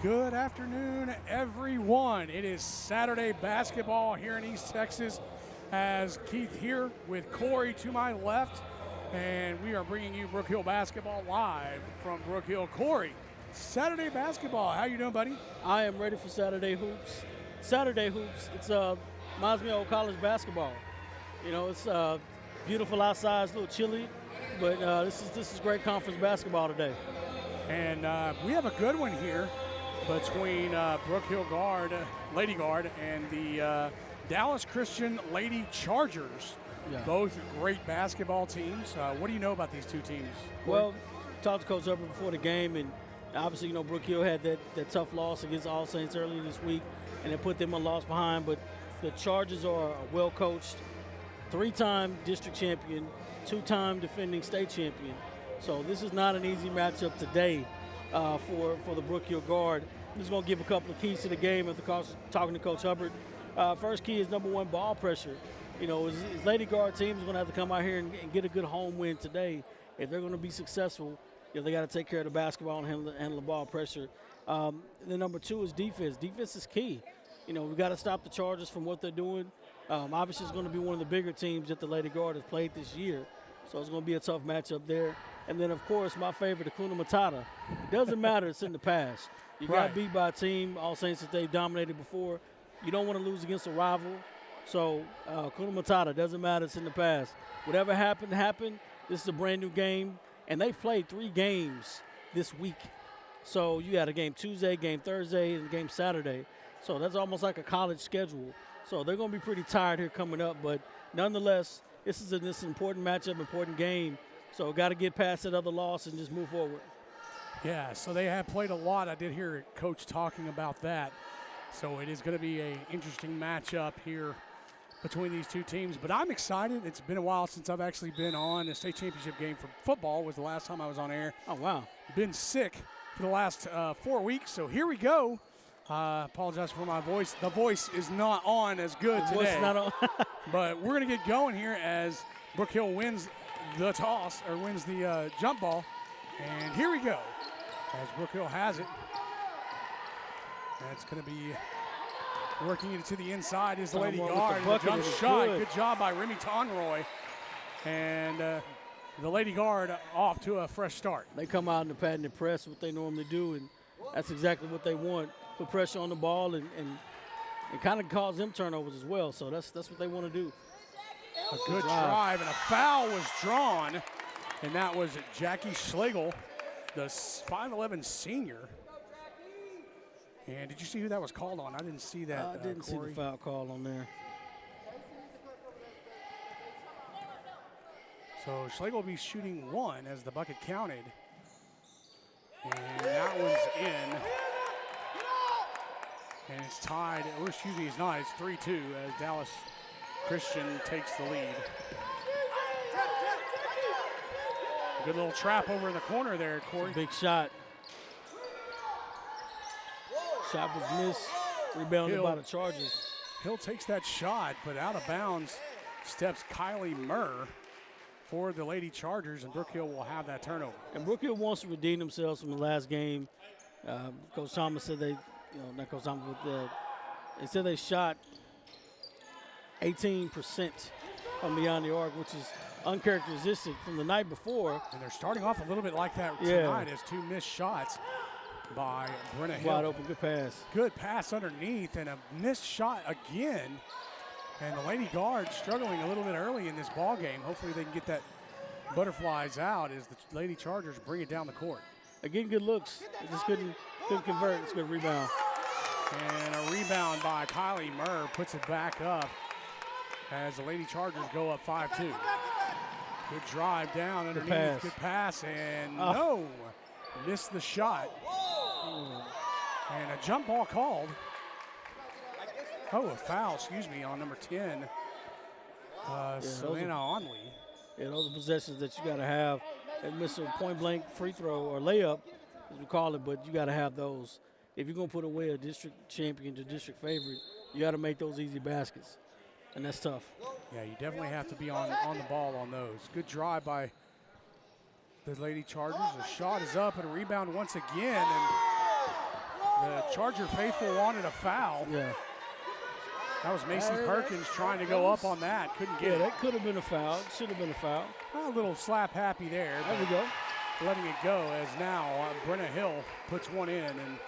Good afternoon, everyone. It is Saturday basketball here in East Texas. As Keith here with Corey to my left, and we are bringing you Brook Hill basketball live from Brook Hill. Corey, Saturday basketball. How you doing, buddy? I am ready for Saturday hoops. Saturday hoops. It's reminds me of old college basketball. You know, it's beautiful outside. It's a little chilly, but this is great conference basketball today. And we have a good one here between Brook Hill Lady Guard, and the Dallas Christian Lady Chargers. Yeah. Both great basketball teams. What do you know about these two teams? Well, talked to Coach Hubbard before the game, and obviously, you know, Brook Hill had that tough loss against All Saints earlier this week, and it put them a loss behind. But the Chargers are well coached, 3-time district champion, 2-time defending state champion. So this is not an easy matchup today for the Brook Hill Guard. I'm just going to give a couple of keys to the game after talking to Coach Hubbard. First key is number one, ball pressure. You know, his Lady Guard team is going to have to come out here and get a good home win today. If they're going to be successful, you know, they got to take care of the basketball and handle the ball pressure. Then number two is defense. Defense is key. You know, we got to stop the Chargers from what they're doing. Obviously, it's going to be one of the bigger teams that the Lady Guard has played this year. So it's going to be a tough matchup there. And then, of course, my favorite, Hakuna Matata. It doesn't matter. It's in the past. You got beat by a team, All Saints, that they've dominated before. You don't want to lose against a rival. So Hakuna Matata, doesn't matter. It's in the past. Whatever happened. This is a brand-new game. And they've played 3 games this week. So you got a game Tuesday, game Thursday, and a game Saturday. So that's almost like a college schedule. So they're going to be pretty tired here coming up. But nonetheless, this is an important matchup, important game. So got to get past that other loss and just move forward. Yeah, so they have played a lot. I did hear Coach talking about that. So it is going to be an interesting matchup here between these two teams. But I'm excited. It's been a while since I've actually been on a state championship game for football. Was the last time I was on air. Oh, wow. Been sick for the last 4 weeks. So here we go. Apologize for my voice. The voice is not on as good today. The voice is not on. But we're going to get going here as Brook Hill wins the toss, or wins the jump ball. And here we go as Brook Hill has it. That's going to be working it to the inside is the Lady Guard. The jump shot. Good job by Remy Tonroy. And the Lady Guard off to a fresh start. They come out in the patent and press, what they normally do, and that's exactly what they want. Put pressure on the ball and kind of cause them turnovers as well. So that's what they want to do. A good drive, and a foul was drawn, and that was Jackie Schlegel, the 5'11" senior. And did you see who that was called on? I didn't see that, I didn't see the foul call on there. So Schlegel will be shooting 1 as the bucket counted. And that one's in. And it's tied, or excuse me, it's not. It's 3-2 as Dallas Christian takes the lead. Good little trap over in the corner there, Corey. Big shot. Shot was missed. Rebounded by the Chargers. Hill takes that shot, but out of bounds steps Kylie Murr for the Lady Chargers, and Brook Hill will have that turnover. And Brook Hill wants to redeem themselves from the last game. Coach Thomas said not Coach Thomas, but they said they shot 18% from beyond the arc, which is uncharacteristic from the night before. And they're starting off a little bit like that tonight as 2 missed shots by Brenna Hill. Wide open, good pass. Good pass underneath and a missed shot again. And the Lady Guard struggling a little bit early in this ball game. Hopefully they can get that butterflies out as the Lady Chargers bring it down the court. Again, good looks. They just couldn't convert. It's a good rebound. And a rebound by Kylie Murr puts it back up as the Lady Chargers go up 5-2. Good drive down underneath. Good pass, and no, missed the shot. And a jump ball called. Oh, a foul, excuse me, on number 10, Savannah Onley. Yeah, those are possessions that you got to have. And miss a point-blank free throw or layup, as we call it, but you got to have those. If you're going to put away a district champion to district favorite, you got to make those easy baskets, and that's tough. Yeah, you definitely have to be on the ball on those. Good drive by the Lady Chargers. The shot is up and a rebound once again. And The Charger faithful wanted a foul. Yeah. That was Macy Perkins trying to go up on that. Couldn't get it. That could have been a foul. Should have been a foul. A little slap happy there. There we go. Letting it go as now Brenna Hill puts one in and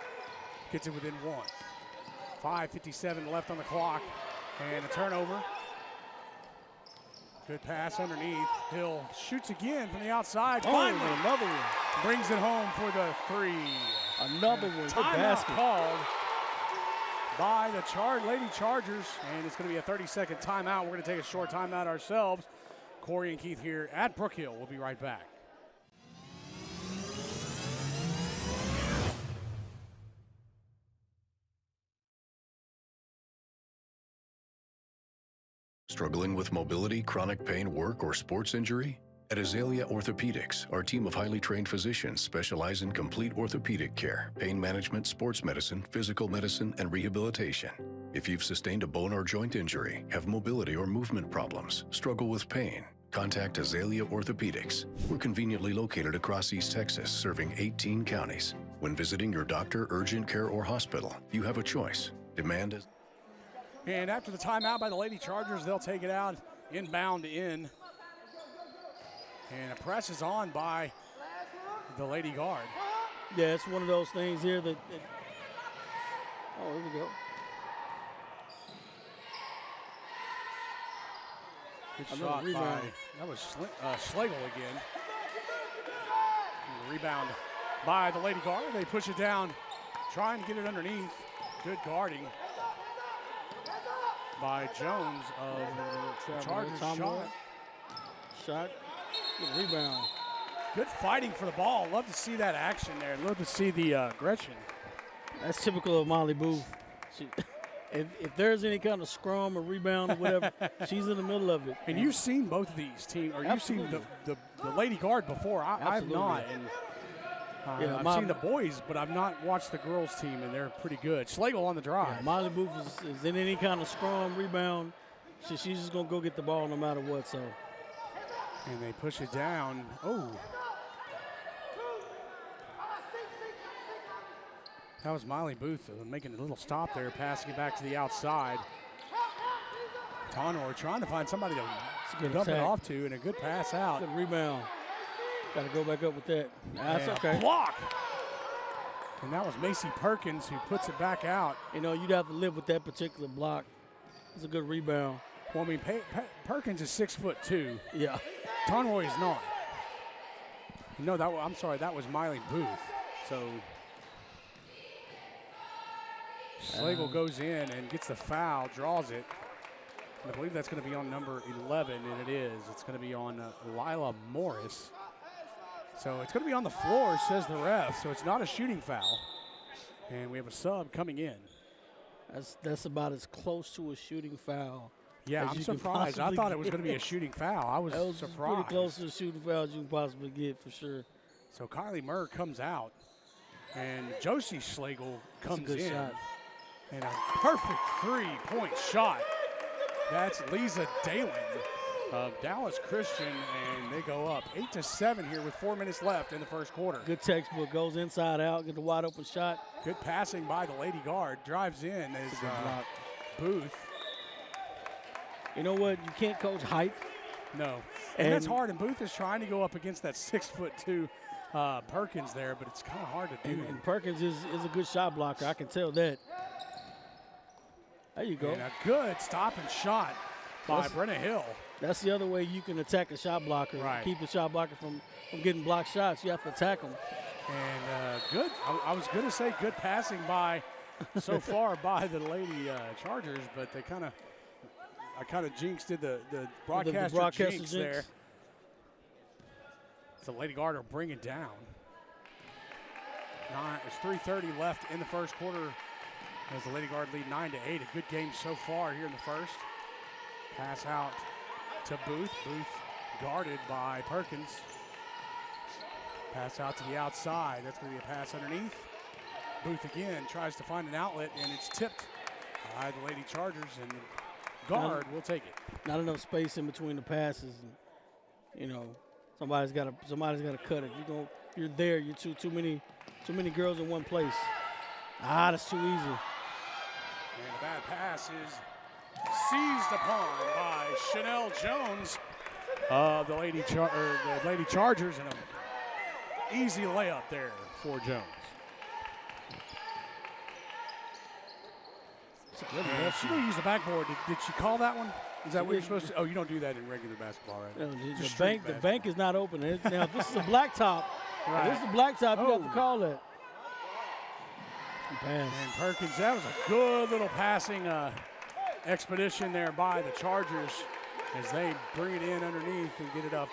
gets it within one. 5:57 left on the clock. And a turnover. Good pass underneath. Hill shoots again from the outside. Finally, another one. Brings it home for the three. Another one. Good Timeout basket. called by the Lady Chargers, and it's going to be a 30-second timeout. We're going to take a short timeout ourselves. Corey and Keith here at Brook Hill. We'll be right back. Struggling with mobility, chronic pain, work, or sports injury? At Azalea Orthopedics, our team of highly trained physicians specialize in complete orthopedic care, pain management, sports medicine, physical medicine, and rehabilitation. If you've sustained a bone or joint injury, have mobility or movement problems, struggle with pain, contact Azalea Orthopedics. We're conveniently located across East Texas, serving 18 counties. When visiting your doctor, urgent care, or hospital, you have a choice. Demand is... And after the timeout by the Lady Chargers, they'll take it out inbound in. And a press is on by the Lady Guard. Yeah, it's one of those things here that oh, here we go. Good shot by, that was Schlegel again. And the rebound by the Lady Guard. They push it down, trying to get it underneath. Good guarding by Jones of the Chargers. Shot. Good rebound. Good fighting for the ball. Love to see that action there. Love to see the aggression. That's typical of Molly Booth. If there's any kind of scrum or rebound or whatever, she's in the middle of it. And you've seen both of these teams, or you've seen the Lady Guard before. I've not. And I've seen the boys, but I've not watched the girls team, and they're pretty good. Schlegel on the drive. Yeah, Molly Booth is in any kind of scrum, rebound. She's just going to go get the ball no matter what. So. And they push it down. Oh. That was Molly Booth making a little stop there, passing it back to the outside. Tonor trying to find somebody to dump it off to, and a good pass out. Good rebound. Got to go back up with that. That's okay. Block. And that was Macy Perkins who puts it back out. You know, you'd have to live with that particular block. It's a good rebound. Well, I mean, Perkins is 6'2". Yeah. Tonroy is not. No, I'm sorry, that was Miley Booth. So Schlegel goes in and gets the foul, draws it. And I believe that's going to be on number 11, and it is. It's going to be on Lila Morris. So it's going to be on the floor, says the ref. So it's not a shooting foul. And we have a sub coming in. That's about as close to a shooting foul. Yeah, I'm surprised. I thought it was going to be a shooting foul. I was surprised. Pretty close to a shooting foul as you can possibly get, for sure. So Kylie Murr comes out, and Josie Schlegel comes in. Shot. And a perfect three-point shot. That's Lisa Dalen of Dallas Christian, and they go up 8-7 here with 4 minutes left in the first quarter. Good textbook, goes inside out, get the wide open shot. Good passing by the Lady Guard, drives in as Booth. You know what? You can't coach height. No. And that's hard, and Booth is trying to go up against that 6'2" Perkins there, but it's kind of hard to do. And Perkins is a good shot blocker. I can tell that. There you go. And a good stop and shot by Brenna Hill. That's the other way you can attack a shot blocker. Right. Keep a shot blocker from getting blocked shots. You have to attack them. And good. I was going to say good passing by so far by the Lady Chargers, but they I kind of jinxed the broadcaster jinx there. So Lady Guard will bring it down. There's 3:30 left in the first quarter as the Lady Guard lead 9-8. A good game so far here in the first. Pass out to Booth. Booth guarded by Perkins. Pass out to the outside. That's going to be a pass underneath. Booth again tries to find an outlet, and it's tipped by the Lady Chargers, and Guard will take it. Not enough space in between the passes. And, you know, somebody's got to cut it. You're there. You're too many girls in one place. That's too easy. And a bad pass is seized upon by Chanel Jones of the Lady Chargers, and an easy layup there for Jones. She didn't use the backboard. Did she call that one? Is that what you're supposed to? Oh, you don't do that in regular basketball, right? No, the bank is not open. Now, if this is a blacktop, you have to call that. And Perkins, that was a good little passing expedition there by the Chargers as they bring it in underneath and get it up.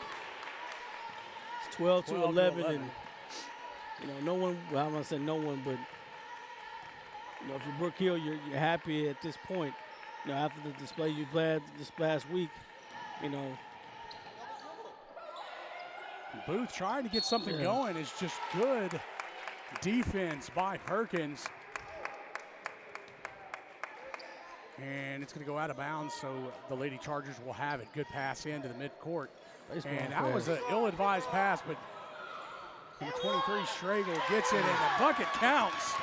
It's 12-11, and no one. Well, I'm gonna say no one, but if you're Brook Hill, you're happy at this point. After the display you played this last week, Booth trying to get something going. Is just good defense by Perkins. And it's going to go out of bounds, so the Lady Chargers will have it. Good pass into the midcourt. And that was an ill-advised pass, but number 23, Schlegel, gets it, and the bucket counts.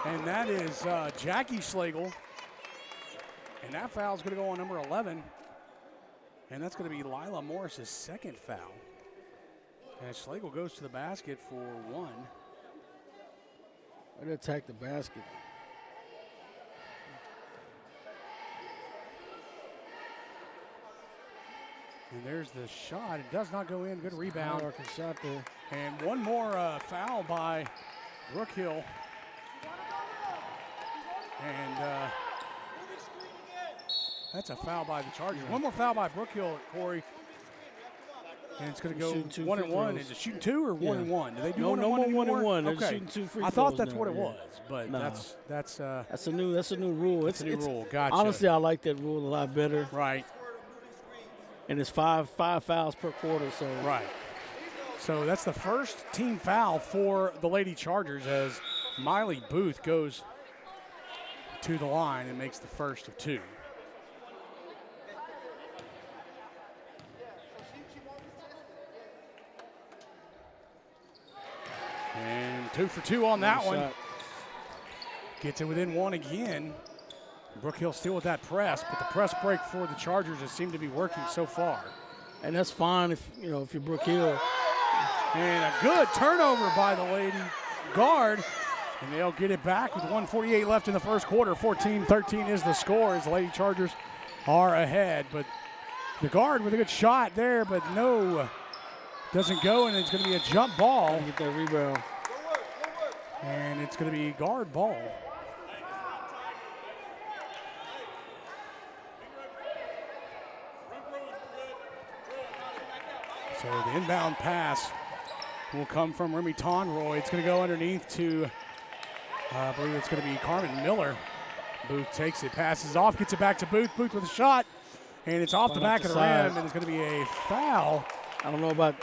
And that is Jackie Schlegel. And that foul is going to go on number 11. And that's going to be Lila Morris's second foul. And Schlegel goes to the basket for one. Way to attack the basket. And there's the shot. It does not go in. Good rebound. Shot there. And one more foul by Brook Hill. And that's a foul by the Chargers. One more foul by Brook Hill, Corey. And it's going to go 1-1. Is it shooting two or 1-1? Do they do 1-1 anymore? 1-1. They're Okay. shooting 2 free I thought throws that's now, what it was, but that's a new rule. It's a new rule. Gotcha. Honestly, I like that rule a lot better. Right. And it's five fouls per quarter. So right. So that's the first team foul for the Lady Chargers as Miley Booth goes to the line and makes the first of two. And 2 for 2 on that one. Gets it within one again. Brook Hill still with that press, but the press break for the Chargers has seemed to be working so far. And that's fine if you're Brook Hill. And a good turnover by the Lady guard. And they'll get it back with 1:48 left in the first quarter. 14-13 is the score as the Lady Chargers are ahead. But the guard with a good shot there, but no, doesn't go, and it's going to be a jump ball. Get that rebound. And it's going to be guard ball. So the inbound pass will come from Remy Tonroy. It's going to go underneath to, I believe it's going to be Carmen Miller. Booth takes it, passes off, gets it back to Booth. Booth with a shot, and it's off the back of the rim, and it's going to be a foul. I don't know about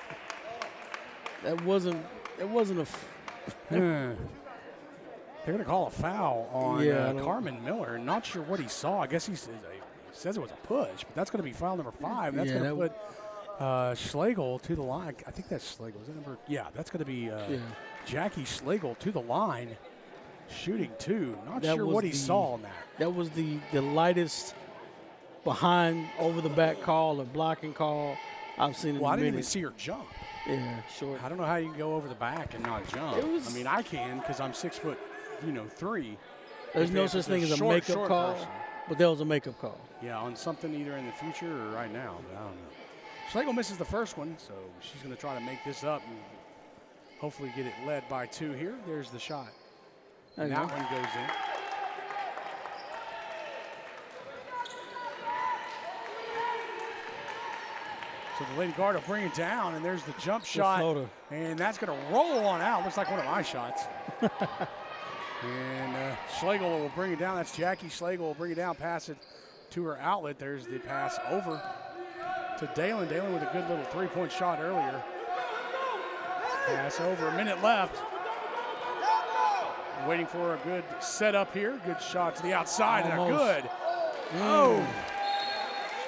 that. Wasn't a. They're going to call a foul on Carmen Miller. Not sure what he saw. I guess he says it was a push, but that's going to be foul number 5. That's going to put Schlegel to the line. I think that's Schlegel. Is that number? Yeah, that's going to be Jackie Schlegel to the line, shooting 2. Not sure what he saw on that. That was the lightest behind over the back call or blocking call I've seen in a minute. I didn't even see her jump. Yeah, sure. I don't know how you can go over the back and not jump. I mean, I can because I'm 6'3". There's no such thing as a makeup call, but there was a makeup call. Yeah, on something either in the future or right now, but I don't know. Schlegel misses the first one, so she's going to try to make this up and hopefully get it led by 2 here. There's the shot. And that one goes in. So the Lady Guard will bring it down, and there's the jump shot. And that's going to roll on out. Looks like one of my shots. And Schlegel will bring it down. That's Jackie Schlegel will bring it down, pass it to her outlet. There's the pass over to Dalen. Dalen with a good little 3-point shot earlier. Pass over, a minute left. Waiting for a good setup here. Good shot to the outside, and a good. Oh.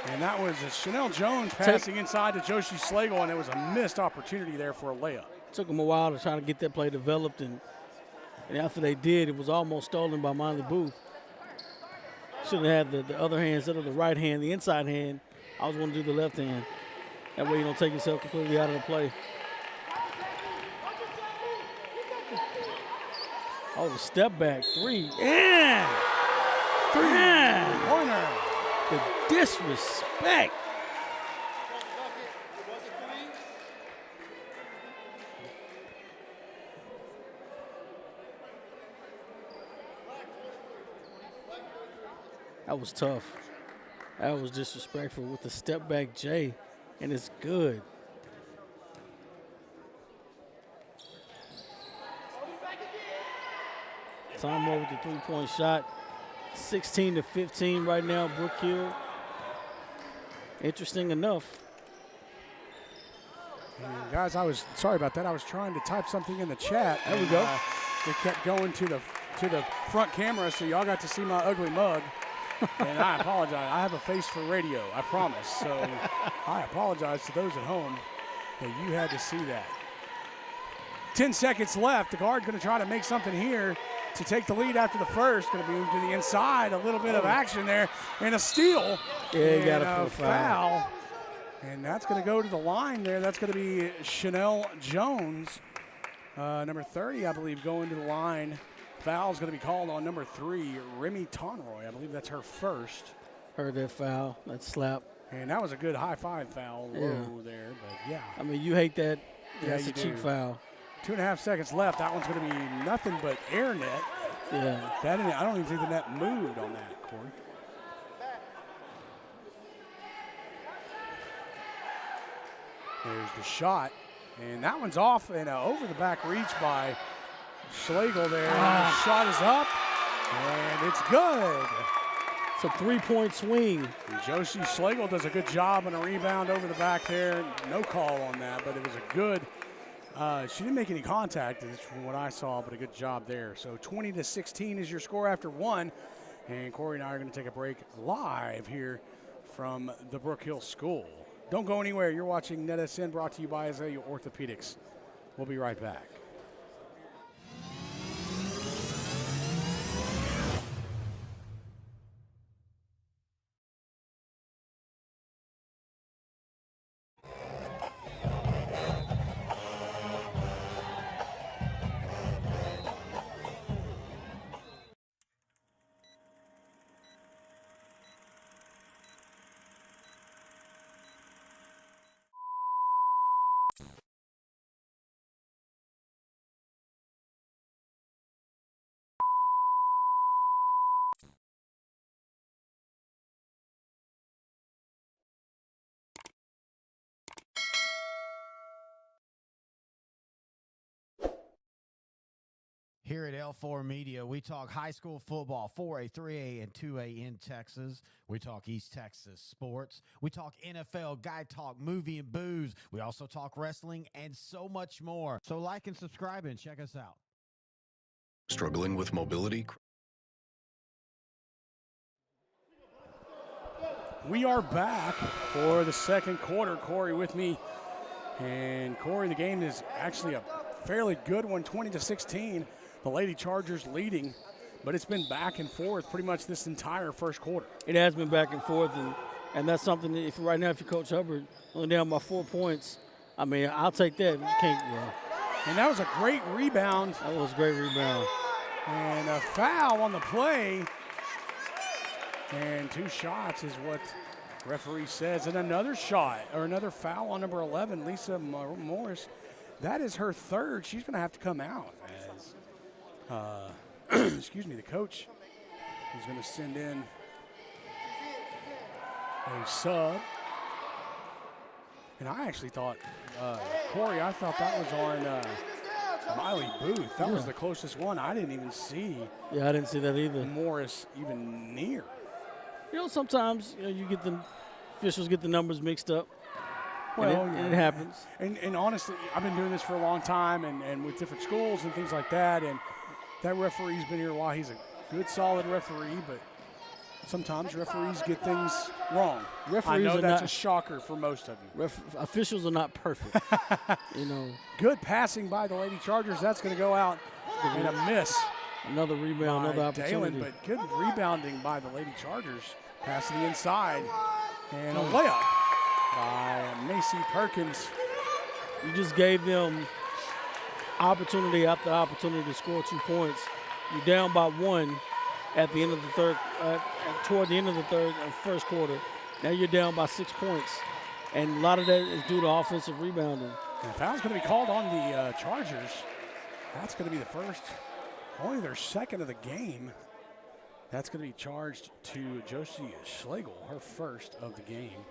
And that was Chanel Jones passing inside to Joshi Schlegel, and it was a missed opportunity there for a layup. Took him a while to try to get that play developed, and And after they did, it was almost stolen by Miley Booth. Should have had the other hand instead of the right hand, the inside hand. I was going to do the left hand. That way you don't take yourself completely out of the play. Oh, the step back three. Yeah! Pointer. The disrespect. That was tough. That was disrespectful with the step back J, and it's good. Time over with the three-point shot. 16-15 right now, Brook Hill. Interesting enough. And guys, I was sorry about that. I was trying to type something in the chat. There we go. It kept going to the front camera, so y'all got to see my ugly mug. And I apologize. I have a face for radio, I promise. So I apologize to those at home that you had to see that. 10 seconds left. The guard going to try to make something here to take the lead after the first. Going to move to the inside. A little bit of action there. And a steal. Yeah, you got a a foul. And that's going to go to the line there. That's going to be Chanel Jones, number 30, I believe, going to the line. Foul's going to be called on number 3, Remy Tonroy. I believe that's her first. Heard that foul, that slap. And that was a good high-five foul low there, but yeah. I mean, you hate that. Yeah, That's a cheap foul. 2.5 seconds left. That one's going to be nothing but air net. Yeah. I don't even think the net moved on that, Corey. There's the shot. And that one's off and over the back reach by Schlegel there. The shot is up, and it's good. It's a 3-point swing. And Josie Schlegel does a good job on a rebound over the back there. No call on that, but it was a good. She didn't make any contact, from what I saw, but a good job there. So 20-16 is your score after one. And Corey and I are going to take a break live here from the Brook Hill School. Don't go anywhere. You're watching NetSN, brought to you by Azalea Orthopedics. We'll be right back. Here at L4 Media, we talk high school football, 4A, 3A, and 2A in Texas. We talk East Texas sports. We talk NFL, guy talk, movie, and booze. We also talk wrestling and so much more. So like and subscribe and check us out. Struggling with mobility? We are back for the second quarter. Corey with me. And Corey, the game is actually a fairly good one, 20-16. The Lady Chargers leading, but it's been back and forth pretty much this entire first quarter. It has been back and forth, and that's something that if right now if you're Coach Hubbard, only down by 4 points, I mean, I'll take that. You can't, And that was a great rebound. That was a great rebound. And a foul on the play. And 2 shots is what referee says. And another shot, or another foul on number 11, Lisa Morris. That is her third. She's going to have to come out as, excuse me, the coach is going to send in a sub. And I actually thought, Corey, I thought that was on Miley Booth. That was the closest one. I didn't even see. Yeah, I didn't see that either. Morris even near. You know, sometimes you get the officials get the numbers mixed up. Well, and it happens. And honestly, I've been doing this for a long time and with different schools and things like that. And that referee's been here a while. He's a good, solid referee, but sometimes referees get things wrong. Referees I know that's not, a shocker for most of you. Officials are not perfect. Good passing by the Lady Chargers. That's going to go out And a miss. Another rebound, another opportunity. Dalen, but good rebounding by the Lady Chargers. Pass to the inside. And a layup by Macy Perkins. You just gave them opportunity after opportunity to score 2 points. You're down by 1 at the end of the third, toward the end of the first quarter. Now you're down by 6 points. And a lot of that is due to offensive rebounding. And foul's going to be called on the Chargers. That's going to be the first, only their second of the game. That's going to be charged to Josie Schlegel, her first of the game.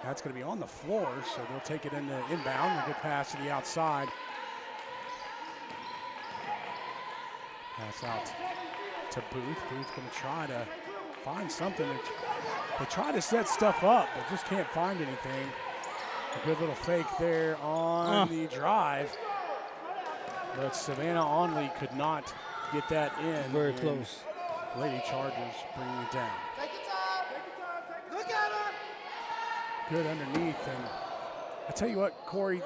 That's going to be on the floor, so they'll take it in the inbound. A good pass to the outside. Pass out to Booth. Booth's going to try to find something. They try to set stuff up, but just can't find anything. A good little fake there on the drive. But Savannah Onley could not get that in. Very close. Lady Chargers bringing it down. Take your time. Take your time. Look at her. Good underneath. And I tell you what, Corey,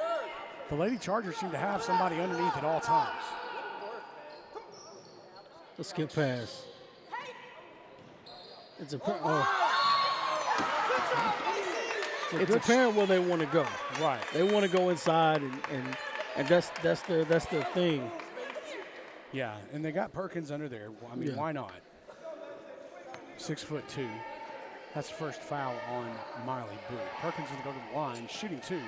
the Lady Chargers seem to have somebody underneath at all times. Let's get past. It's apparent where they want to go. Right. They want to go inside, and that's their thing. Yeah, and they got Perkins under there. I mean, why not? 6'2". That's the first foul on Miley Booth. Perkins going to go to the line, shooting 2.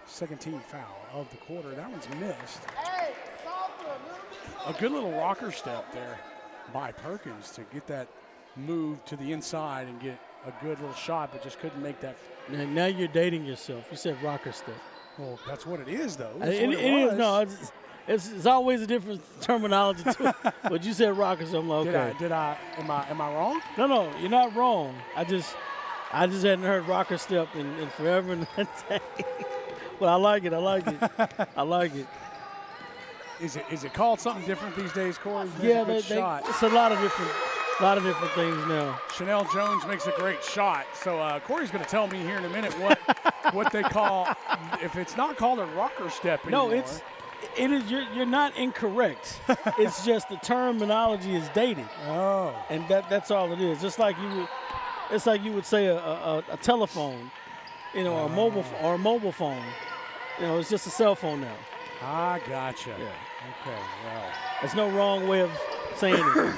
Second team foul of the quarter. That one's missed. Hey, softer, a little bit softer. A good little rocker step there by Perkins to get that move to the inside and get a good little shot, but just couldn't make that. And now you're dating yourself. You said rocker step. Well, that's what it is, though. It is. No, it's always a different terminology to it. But you said rocker, so I'm like, okay. Am I wrong? No, you're not wrong. I just hadn't heard rocker step in forever and a day. But I like it. I like it. Is it called something different these days, Corey? Yeah, it's a lot of different things now. Chanel Jones makes a great shot. So Corey's going to tell me here in a minute what they call, if it's not called a rocker step anymore. No, it is. You're not incorrect. It's just the terminology is dated. Oh, and that's all it is. Just like you would say a telephone, or a mobile phone. It's just a cell phone now. I gotcha. Yeah. Okay. Well, there's no wrong way of saying it.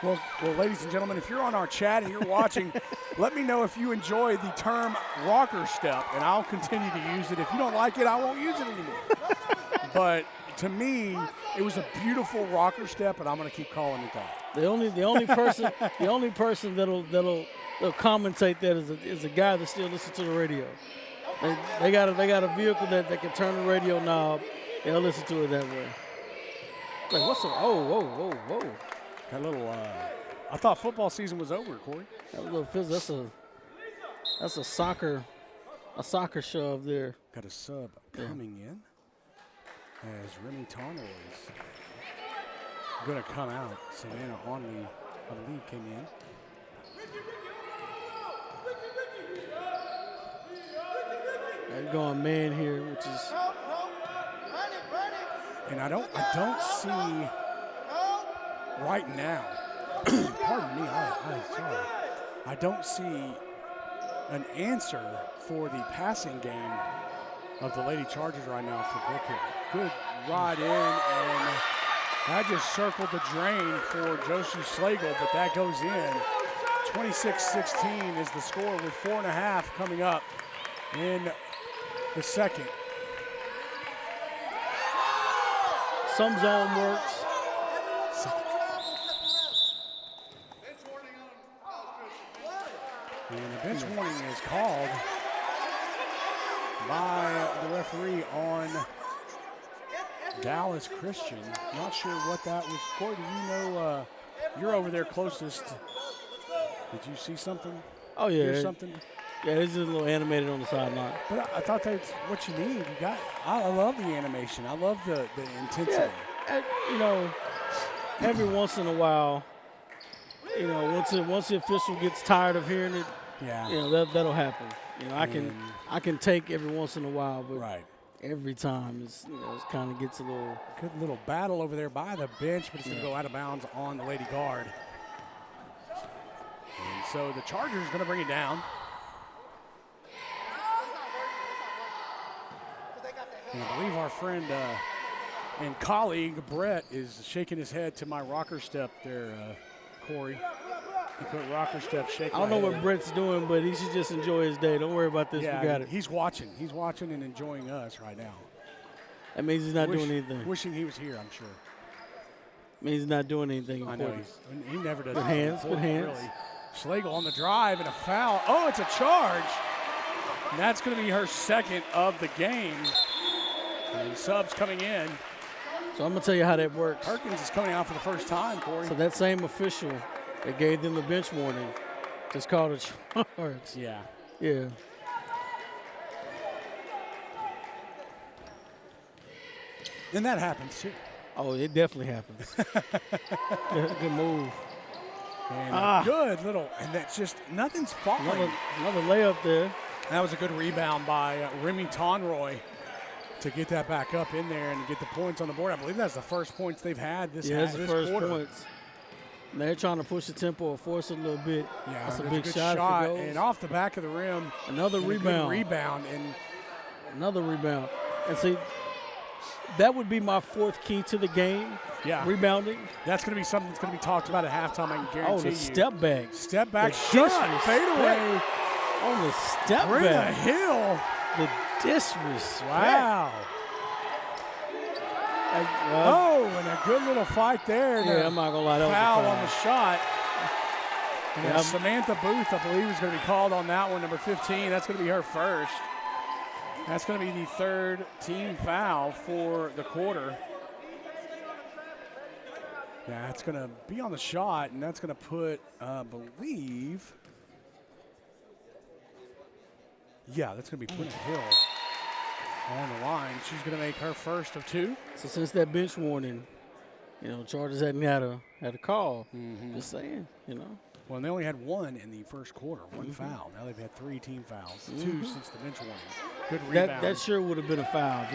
Well, ladies and gentlemen, if you're on our chat and you're watching, let me know if you enjoy the term rocker step, and I'll continue to use it. If you don't like it, I won't use it anymore. But to me, it was a beautiful rocker step, and I'm going to keep calling it that. The only person that'll commentate that is a guy that still listens to the radio. They got a vehicle that can turn the radio knob. They'll listen to it that way. Like what's the whoa. That little, I thought football season was over, Corey. That little physical. That's a soccer shove there. Got a sub coming in as Remy Tarnow is going to come out. Savannah Onley, I believe, came in. They're going man here, which is. And I don't see. Right now, pardon me, I'm sorry. I don't see an answer for the passing game of the Lady Chargers right now for Brook Hill. Good ride in, and that just circled the drain for Josie Schlegel, but that goes in. 26-16 is the score with 4.5 coming up in the second. Some zone works. And a bench warning is called by the referee on Dallas Christian. Not sure what that was. Corey, do you know, you're over there closest. Did you see something? Oh, yeah. Hear something? Yeah, it's just a little animated on the sideline. But I thought that's what you need. I love the animation. I love the intensity. Yeah, every once in a while, once the official gets tired of hearing it, that'll happen. I can take every once in a while, but right. Every time it kind of gets a little. Good little battle over there by the bench, but it's going to go out of bounds on the Lady Guard. And so the Chargers going to bring it down. And I believe our friend and colleague Brett is shaking his head to my rocker step there, Corey. He put rocker step shaking. I don't know what Brett's doing, but he should just enjoy his day. Don't worry about this. Yeah, we got it. He's watching. He's watching and enjoying us right now. That means he's not doing anything. Wishing he was here, I'm sure. Means he's not doing anything I important. know. He never does. Good hands. Good hands. Really. Schlegel on the drive and a foul. Oh, it's a charge. And that's going to be her second of the game. And subs coming in. So I'm going to tell you how that works. Perkins is coming out for the first time, Corey. So that same official that gave them the bench warning just called a charge. Yeah. Yeah. And that happens, too. Oh, it definitely happens. Good move. And good little, and that's just, nothing's falling. Another layup there. That was a good rebound by Remy Tonroy to get that back up in there and get the points on the board. I believe that's the first points they've had this that's the first quarter. Points. And they're trying to push the tempo or force it a little bit. Yeah, that's a big big shot. If it goes. And off the back of the rim. Another rebound. And another rebound. And see, that would be my fourth key to the game. Yeah. Rebounding. That's going to be something that's going to be talked about at halftime, I can guarantee you. Oh, the step back. Step back shot. Fade away. On the step Brenna back. Hill. The disrespect. Wow. And a good little fight there. Yeah, I'm not going to lie. That foul was a foul on the shot. And Samantha Booth, I believe, is going to be called on that one, number 15. That's going to be her first. That's going to be the third team foul for the quarter. Yeah, it's going to be on the shot, and that's going to put, I believe, that's going to be Brenna Hill on the line. She's going to make her first of two. So since that bench warning, Chargers hadn't had a call. Just saying, Well, and they only had one in the first quarter, one foul. Now they've had 3 team fouls, 2 since the bench warning. Good rebound. That sure would have been a foul.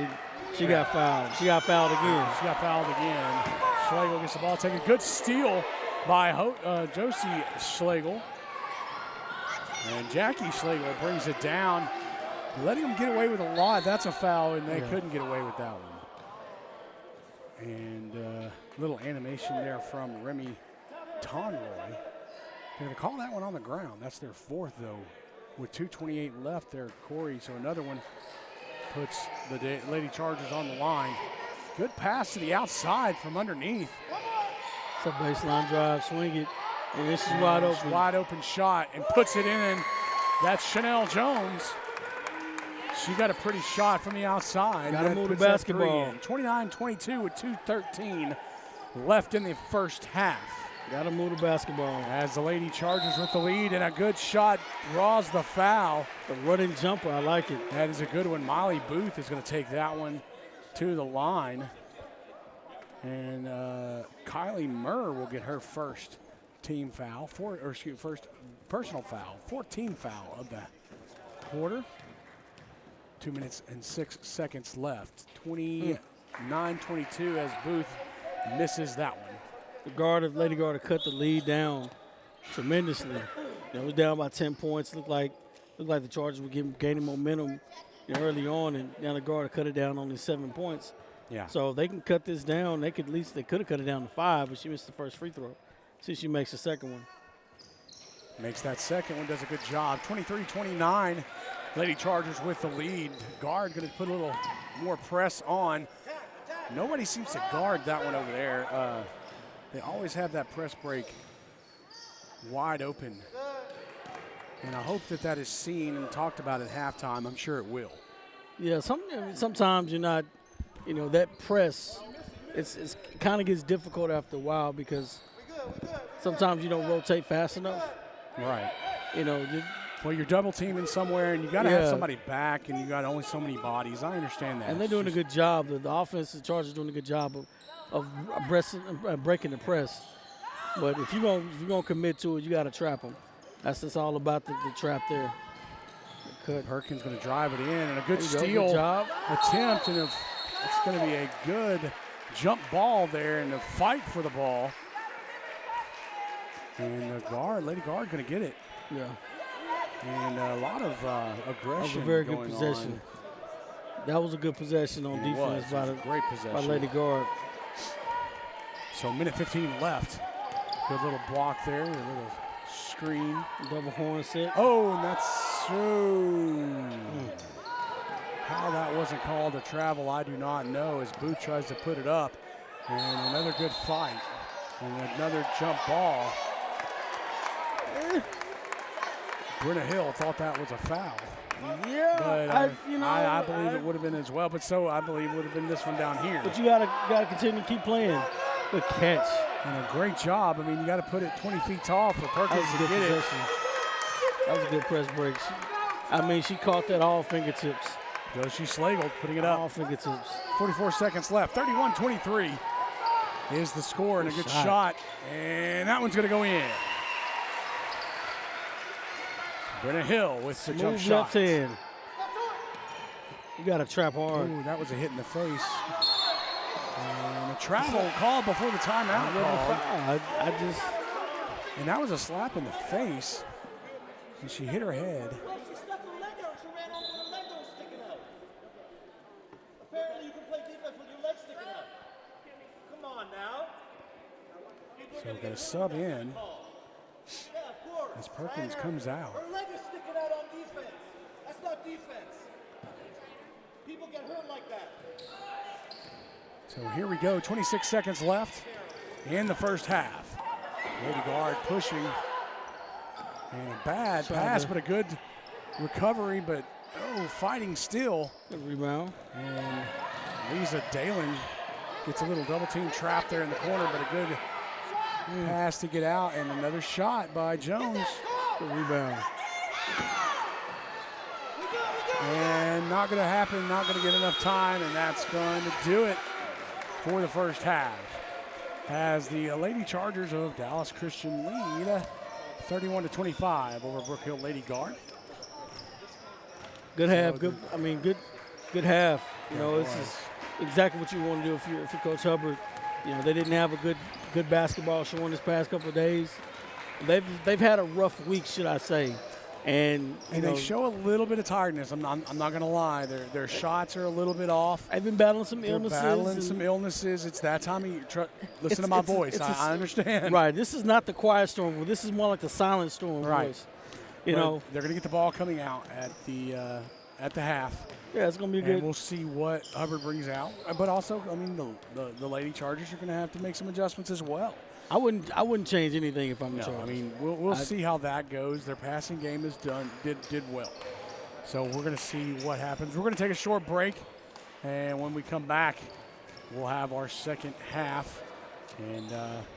She got fouled. She got fouled again. She got fouled again. Schlegel gets the ball taken. Good steal by Josie Schlegel. And Jackie Schlegel brings it down. Letting them get away with a lot. That's a foul, and they couldn't get away with that one. And little animation there from Remy Tonroy. They're going to call that one on the ground. That's their fourth, though, with 2:28 left there, Corey. So another one puts the Lady Chargers on the line. Good pass to the outside from underneath. It's a baseline drive, swing it, and this is wide open. Wide open shot and puts it in. That's Chanel Jones. She got a pretty shot from the outside. Got to move the basketball. 29-22 with 2:13 left in the first half. Got to move the basketball. As the Lady Chargers with the lead, and a good shot draws the foul. The running jumper, I like it. That is a good one. Molly Booth is going to take that one to the line. And Kylie Murr will get her first team foul, first personal foul, 14th foul of the quarter. 2 minutes and 6 seconds left. 29-22 as Booth misses that one. The Lady Guard cut the lead down tremendously. It was down by 10 points. Looked like the Chargers were gaining momentum early on, and now the Guard cut it down only 7 points. Yeah. So if they can cut this down, they could have cut it down to 5, but she missed the first free throw. See if she makes the second one. Makes that second one, does a good job. 23-29, Lady Chargers with the lead. Guard going to put a little more press on. Nobody seems to guard that one over there. They always have that press break wide open. And I hope that is seen and talked about at halftime. I'm sure it will. Yeah, sometimes you're not, that press, it kind of gets difficult after a while because sometimes you don't rotate fast enough. Right. Well, you're double teaming somewhere, and you got to have somebody back, and you got only so many bodies. I understand that. And they're doing a good job. The offense, the Chargers, doing a good job of breaking the press. But if you're gonna commit to it, you got to trap them. That's all about the trap there. Good. Perkins going to drive it in, and a good There you go. steal Good job. attempt, and it's going to be a good jump ball there and a fight for the ball. And the guard, Lady Guard, going to get it. Yeah. And a lot of aggression. That was a very good going possession. That was a good possession on It defense was. by It the was a great possession. by Lady Guard. So minute 15 left. Good little block there, a little screen. Double horn set. Oh, and that's how that wasn't called a travel, I do not know, as Booth tries to put it up. And another good fight. And another jump ball. Brenna Hill thought that was a foul. Yeah, But I I believe it would have been as well, but so I believe it would have been this one down here. But you gotta continue to keep playing. Good catch. And a great job. I mean, you got to put it 20 feet tall for That Perkins was a to good get it. possession. That was a good press break. She caught that all fingertips. Josie Slagle putting it All up. fingertips. 44 seconds left. 31-23 is the score, and a good shot. And that one's going to go in. Brenna Hill with the jump Move shot. left hand. You got to trap hard. Ooh, that was a hit in the face. And a travel called before the timeout called. And that was a slap in the face. And she hit her head. She stepped her leg out. She ran over with her leg that was sticking out. Apparently you can play defense with your leg sticking out. Come on now. So we're going to sub in Yeah, of course. as Perkins comes out. Her leg is sticking out on defense. That's not defense. People get hurt like that. So here we go, 26 seconds left in the first half. Lady Guard pushing. And a bad pass, but a good recovery, but fighting still. Good rebound. And Lisa Dalen gets a little double team trap there in the corner, but a good pass to get out, and another shot by Jones. Good rebound. And not going to happen, not going to get enough time, and that's going to do it for the first half. As the Lady Chargers of Dallas Christian lead 31-25 over Brook Hill Lady Guard. Good half. Good half. You know, this is exactly what you want to do if you're Coach Hubbard. You know, they didn't have a good basketball showing this past couple of days. They've had a rough week, should I say. And they show a little bit of tiredness. I'm not going to lie. Their shots are a little bit off. I've been battling some They're illnesses. battling some illnesses. It's that time of year. Listen to my voice. I understand. Right. This is not the quiet storm. This is more like the silent storm voice. You know, they're going to get the ball coming out at the half. Yeah, it's going to be good. And we'll see what Hubbard brings out. But also, I mean, the Lady Chargers are going to have to make some adjustments as well. I wouldn't change anything if I'm the No, Chargers. I mean, we'll see how that goes. Their passing game is did well. So we're going to see what happens. We're going to take a short break, and when we come back, we'll have our second half. And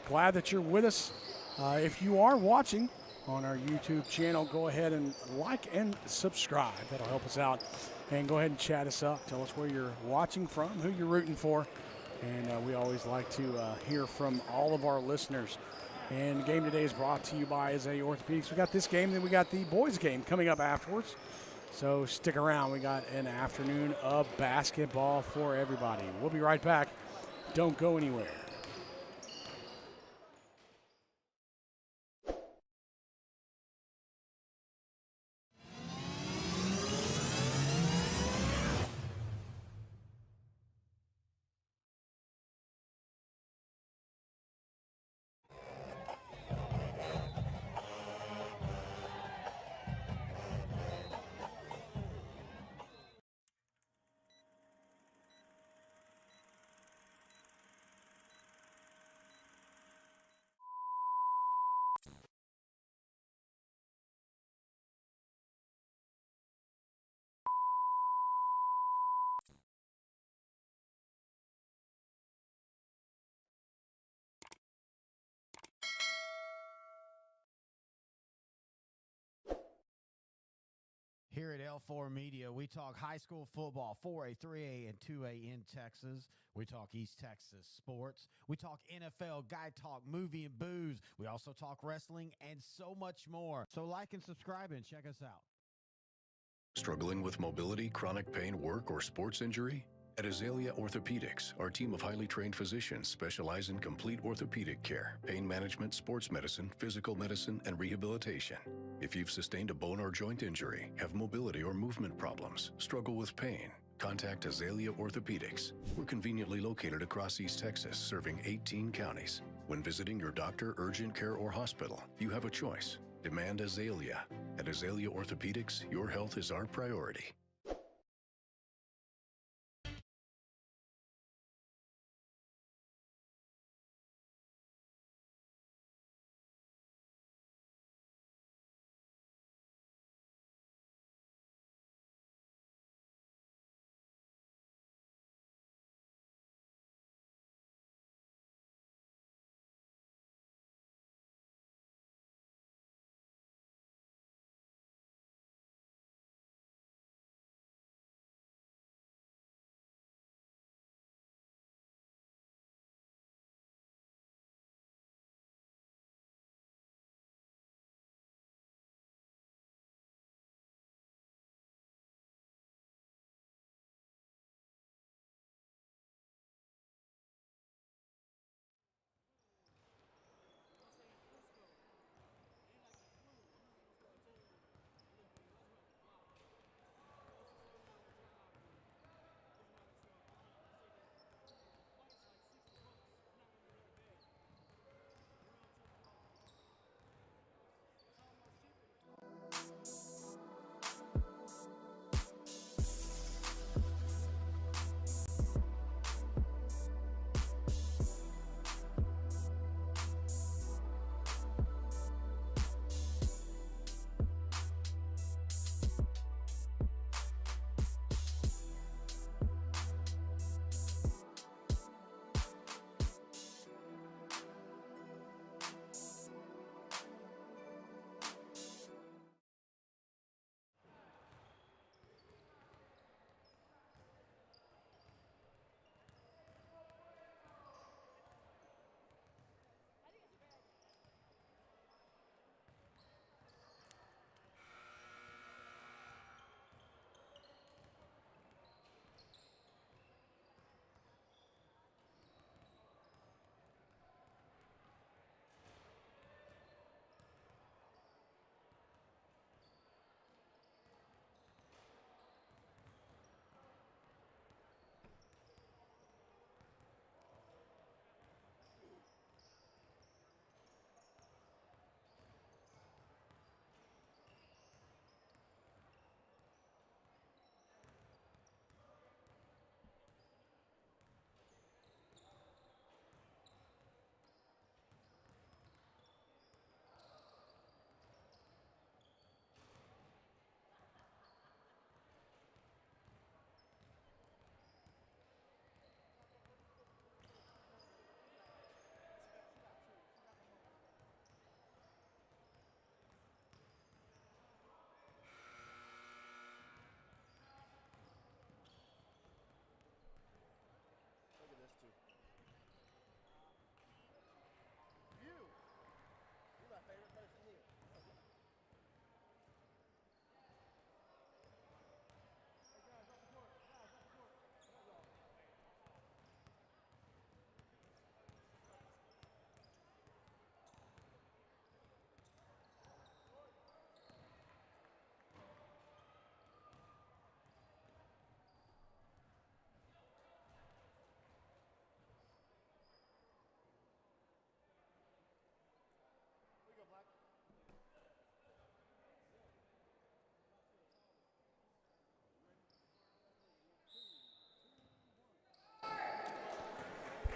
glad that you're with us. If you are watching on our YouTube channel, go ahead and like and subscribe. That'll help us out. And go ahead and chat us up. Tell us where you're watching from, who you're rooting for. And we always like to hear from all of our listeners. And the game today is brought to you by Azalea Orthopedics. We got this game, then we got the boys' game coming up afterwards. So stick around. We got an afternoon of basketball for everybody. We'll be right back. Don't go anywhere. Here at L4 Media, we talk high school football, 4A, 3A, and 2A in Texas. We talk East Texas sports. We talk NFL, guy talk, movie and booze. We also talk wrestling and so much more. So like and subscribe and check us out. Struggling with mobility, chronic pain, work, or sports injury? At Azalea Orthopedics, our team of highly trained physicians specialize in complete orthopedic care, pain management, sports medicine, physical medicine, and rehabilitation. If you've sustained a bone or joint injury, have mobility or movement problems, struggle with pain, contact Azalea Orthopedics. We're conveniently located across East Texas, serving 18 counties. When visiting your doctor, urgent care, or hospital, you have a choice. Demand Azalea. At Azalea Orthopedics, your health is our priority.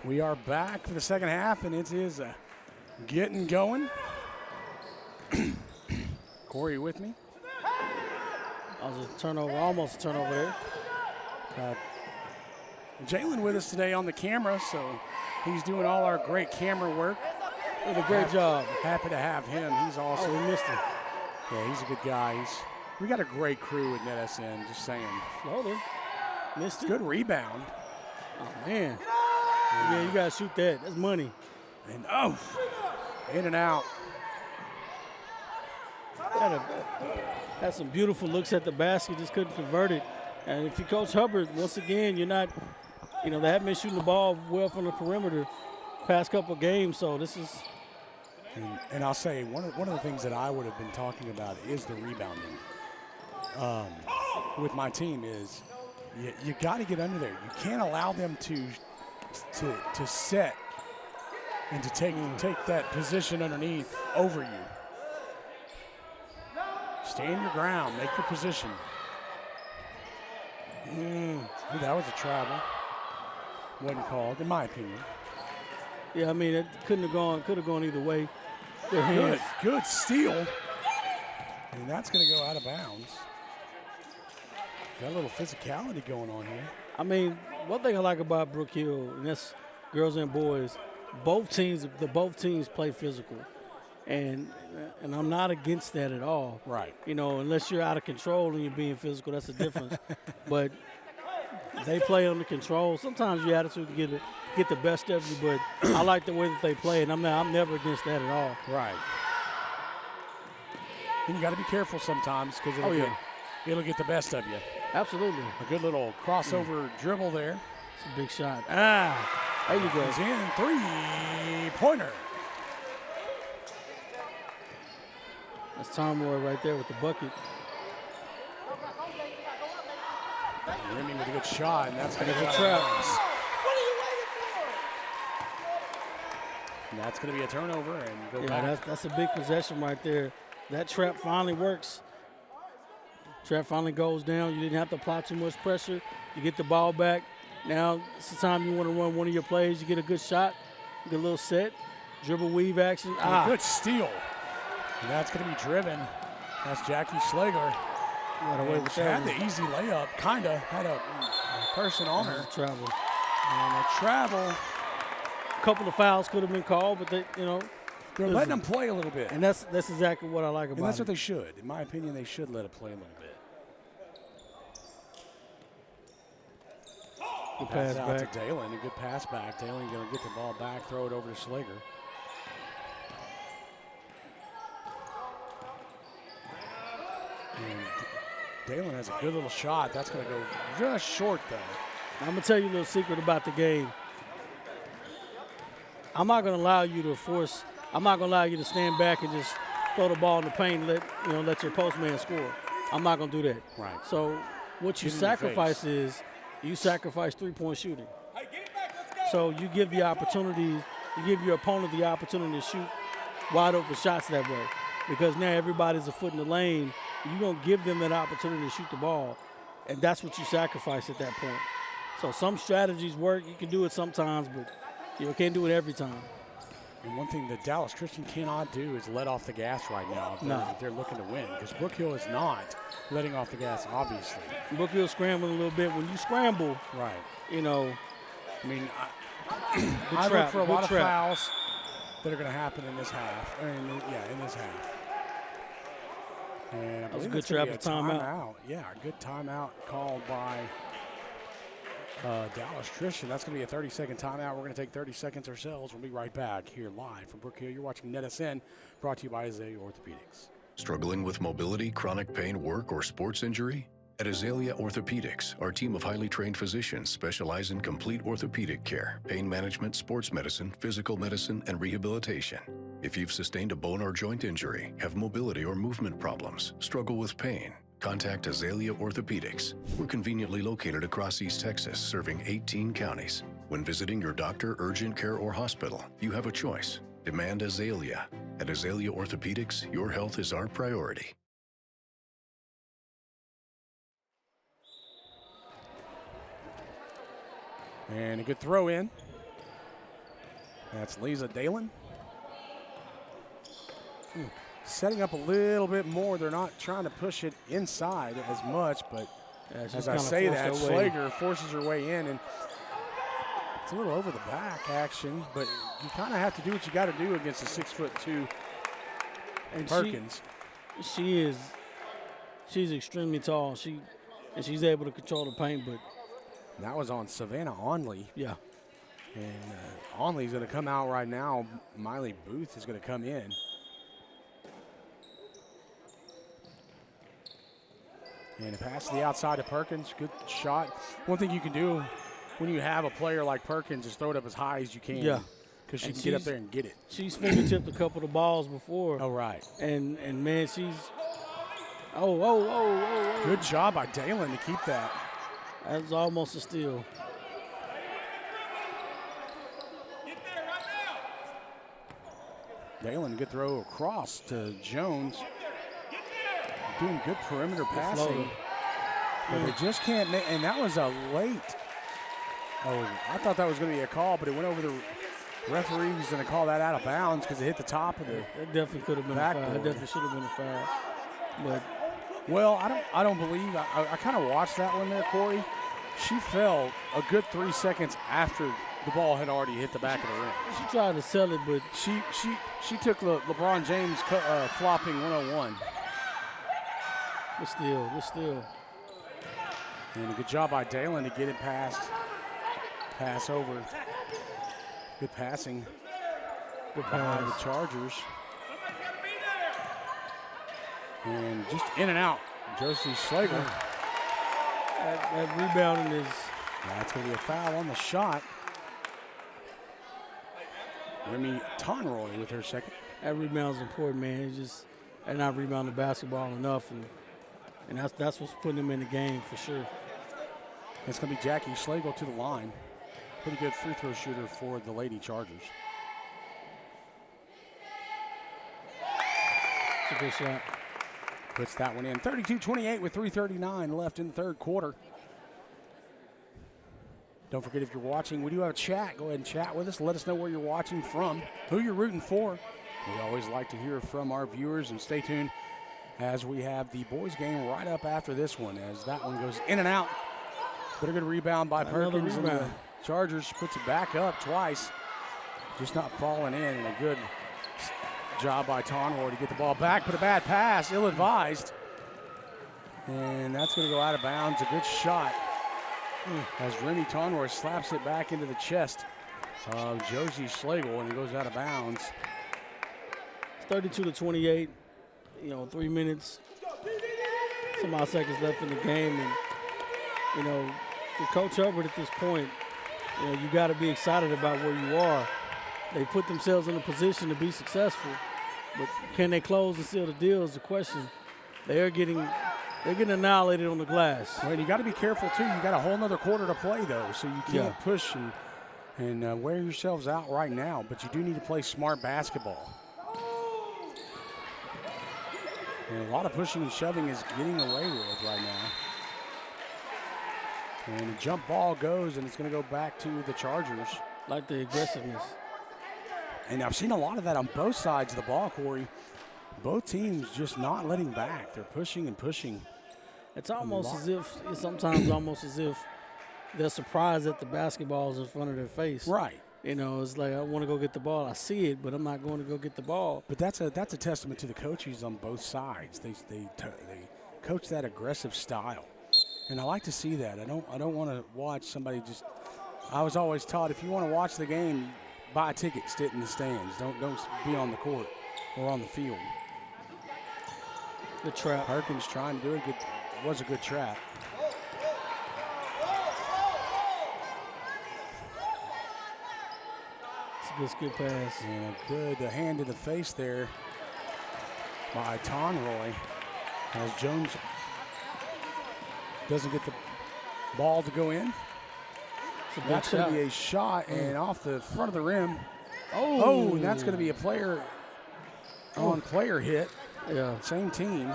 We are back for the second half, and it is getting going. Corey, you with me? That was a turnover, almost a turnover there. Jalen with us today on the camera, so he's doing all our great camera work. Did a great job. Happy to have him. He's awesome. Oh, we missed him. Yeah, he's a good guy. We got a great crew at NetSN, just saying. Floater. Missed it. Good rebound. Oh, man. Yeah, you got to shoot that. That's money. And, in and out. had some beautiful looks at the basket, just couldn't convert it. And if you coach Hubbard, once again, you're not, they haven't been shooting the ball well from the perimeter past couple of games, so this is. And I'll say one of the things that I would have been talking about is the rebounding. With my team is you got to get under there. You can't allow them to set and to take that position underneath over you. Stand your ground, make your position. That was a travel. Wasn't called, in my opinion. Yeah, I mean, it could have gone either way. Good steal. And that's going to go out of bounds. Got a little physicality going on here. I mean, one thing I like about Brook Hill, and that's girls and boys, both teams play physical. And I'm not against that at all. Right. Unless you're out of control and you're being physical, that's a difference. But they play under control. Sometimes your attitude can get the best of you, but I like the way that they play, and I'm never against that at all. Right. And you got to be careful sometimes because it'll get the best of you. Absolutely. A good little crossover dribble there. It's a big shot. There you go. He's in, three-pointer. That's Tom Roy right there with the bucket. Remy with a good shot, and that's going to be a trap. And that's going to be a turnover and go back. Yeah, that's a big possession right there. That trap finally works. Trap finally goes down. You didn't have to apply too much pressure. You get the ball back. Now it's the time you want to run one of your plays. You get a good shot, get a little set, dribble weave action. Good steal. And that's going to be driven. That's Jackie Slager. Had the easy layup, kind of had a person on her. Travel. And a travel. A couple of fouls could have been called, but they're letting them play a little bit. And that's exactly what I like about it. And that's what they should. In my opinion, they should let it play a little bit. Good pass back to Dalen. A good pass back. Dalen going to get the ball back, throw it over to Slager. And Dalen has a good little shot. That's going to go just short, though. I'm going to tell you a little secret about the game. I'm not going to allow you to stand back and just throw the ball in the paint and let your postman score. I'm not going to do that. Right. So what you sacrifice is you sacrifice three-point shooting. So you give your opponent the opportunity to shoot wide open shots that way. Because now everybody's a foot in the lane. You're going to give them that opportunity to shoot the ball. And that's what you sacrifice at that point. So some strategies work. You can do it sometimes, but you can't do it every time. And one thing that Dallas Christian cannot do is let off the gas right now if they're looking to win. Because Brook Hill is not letting off the gas, obviously. Brook Hill scrambling a little bit. When you scramble, right? I mean, I look for a lot of fouls that are going to happen in this half. In this half. And I believe a good trap timeout. Yeah, a good timeout called by Dallas Christian. That's going to be a 30-second timeout. We're going to take 30 seconds ourselves. We'll be right back here live from Brook Hill. You're watching NetSN, brought to you by Azalea Orthopedics. Struggling with mobility, chronic pain, work, or sports injury? At Azalea Orthopedics, our team of highly trained physicians specialize in complete orthopedic care, pain management, sports medicine, physical medicine, and rehabilitation. If you've sustained a bone or joint injury, have mobility or movement problems, struggle with pain, contact Azalea Orthopedics. We're conveniently located across East Texas, serving 18 counties. When visiting your doctor, urgent care, or hospital, you have a choice. Demand Azalea. At Azalea Orthopedics, your health is our priority. And a good throw in. That's Lisa Dalen. Setting up a little bit more. They're not trying to push it inside as much, but as I say that, Slager forces her way in, and it's a little over the back action, but you kind of have to do what you got to do against a 6'2" and Perkins. She's extremely tall. She's able to control the paint, but that was on Savannah Onley. Yeah. And Onley's going to come out right now. Miley Booth is going to come in. And a pass to the outside to Perkins. Good shot. One thing you can do when you have a player like Perkins is throw it up as high as you can. Yeah. Because she can get up there and get it. She's fingertipped a couple of balls before. Oh, right. And man, she's oh. Good job by Dalen to keep that. That was almost a steal. Dalen, good throw across to Jones. Doing good perimeter passing. But they just can't make, and that was a late. Oh, I thought that was going to be a call, but it went over the referee's going to call that out of bounds because it hit the top of the That definitely could have been a foul. That definitely should have been a foul. But well, I don't believe I kind of watched that one there, Corey. She fell a good 3 seconds after the ball had already hit the back of the rim. She tried to sell it, but she took LeBron James flopping 101. But still. And a good job by Dalen to get it pass over. Good passing. Good By pass. the Chargers. And just in and out, Josie Slagle. That rebounding is. That's going to be a foul on the shot. Remy Tonroy with her second. That rebound is important, man. It's just they're not rebounding the basketball enough, and that's what's putting them in the game for sure. It's going to be Jackie Slagle to the line. Pretty good free throw shooter for the Lady Chargers. It's a good shot. Puts that one in. 32-28 with 3:39 left in the third quarter. Don't forget, if you're watching, we do have a chat. Go ahead and chat with us. Let us know where you're watching from, who you're rooting for. We always like to hear from our viewers, and stay tuned as we have the boys game right up after this one, as that one goes in and out. But a good rebound by Perkins. And the Chargers puts it back up twice. Just not falling in, and a good job by Tonroy to get the ball back, but a bad pass, ill-advised. And that's going to go out of bounds. A good shot as Remy Tonroy slaps it back into the chest of Josie Slagle, and it goes out of bounds. It's 32-28. 3 minutes, some odd seconds left in the game, and for Coach Hubbard at this point, you got to be excited about where you are. They put themselves in a position to be successful, but can they close and seal the deal is the question. They're getting annihilated on the glass. Well, you got to be careful too. You got a whole nother quarter to play though, so you can't push and wear yourselves out right now. But you do need to play smart basketball. And a lot of pushing and shoving is getting away with right now. And the jump ball goes, and it's going to go back to the Chargers. Like the aggressiveness. And I've seen a lot of that on both sides of the ball, Corey. Both teams just not letting back. They're pushing and pushing. It's almost as if, they're surprised that the basketball is in front of their face. Right. It's like, I want to go get the ball. I see it, but I'm not going to go get the ball. But that's a testament to the coaches on both sides. They coach that aggressive style, and I like to see that. I don't want to watch somebody just. I was always taught, if you want to watch the game, buy a ticket, sit in the stands. Don't be on the court or on the field. Good trap. Perkins trying to do it. Was a good trap. It's a good pass. And a good hand to the face there by Tonroy, as Jones doesn't get the ball to go in. That's going to be a shot, and off the front of the rim. Oh, and that's going to be a player on player hit. Yeah. Same team.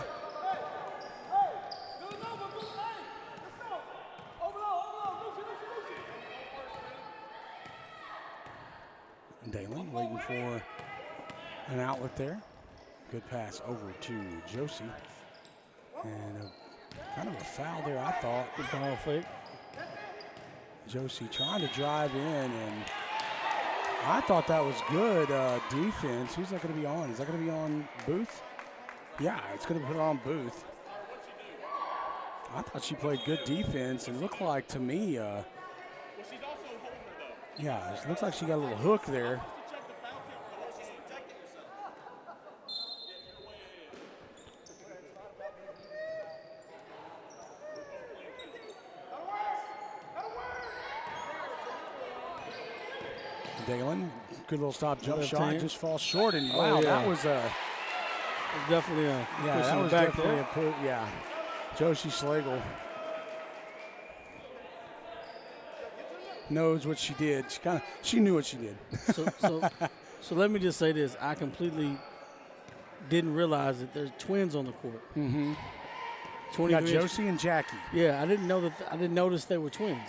Dalen waiting for an outlet there. Good pass over to Josie. And kind of a foul there, I thought. Good ball fake. Josie trying to drive in, and I thought that was good defense. Who's that going to be on? Is that going to be on Booth? Yeah, it's going to put on Booth. I thought she played good defense, and looked like to me, yeah, it looks like she got a little hook there. Dalen, good little stop jump Left shot, hand. just falls short. And Oh, wow, yeah. that was Definitely yeah, pushing that it was back definitely there. a pull. Yeah, Josie Slagle knows what she did. She knew what she did. So let me just say this: I completely didn't realize that there's twins on the court. Mm-hmm. You 23 got inch- Josie and Jackie. Yeah, I didn't know that. I didn't notice they were twins.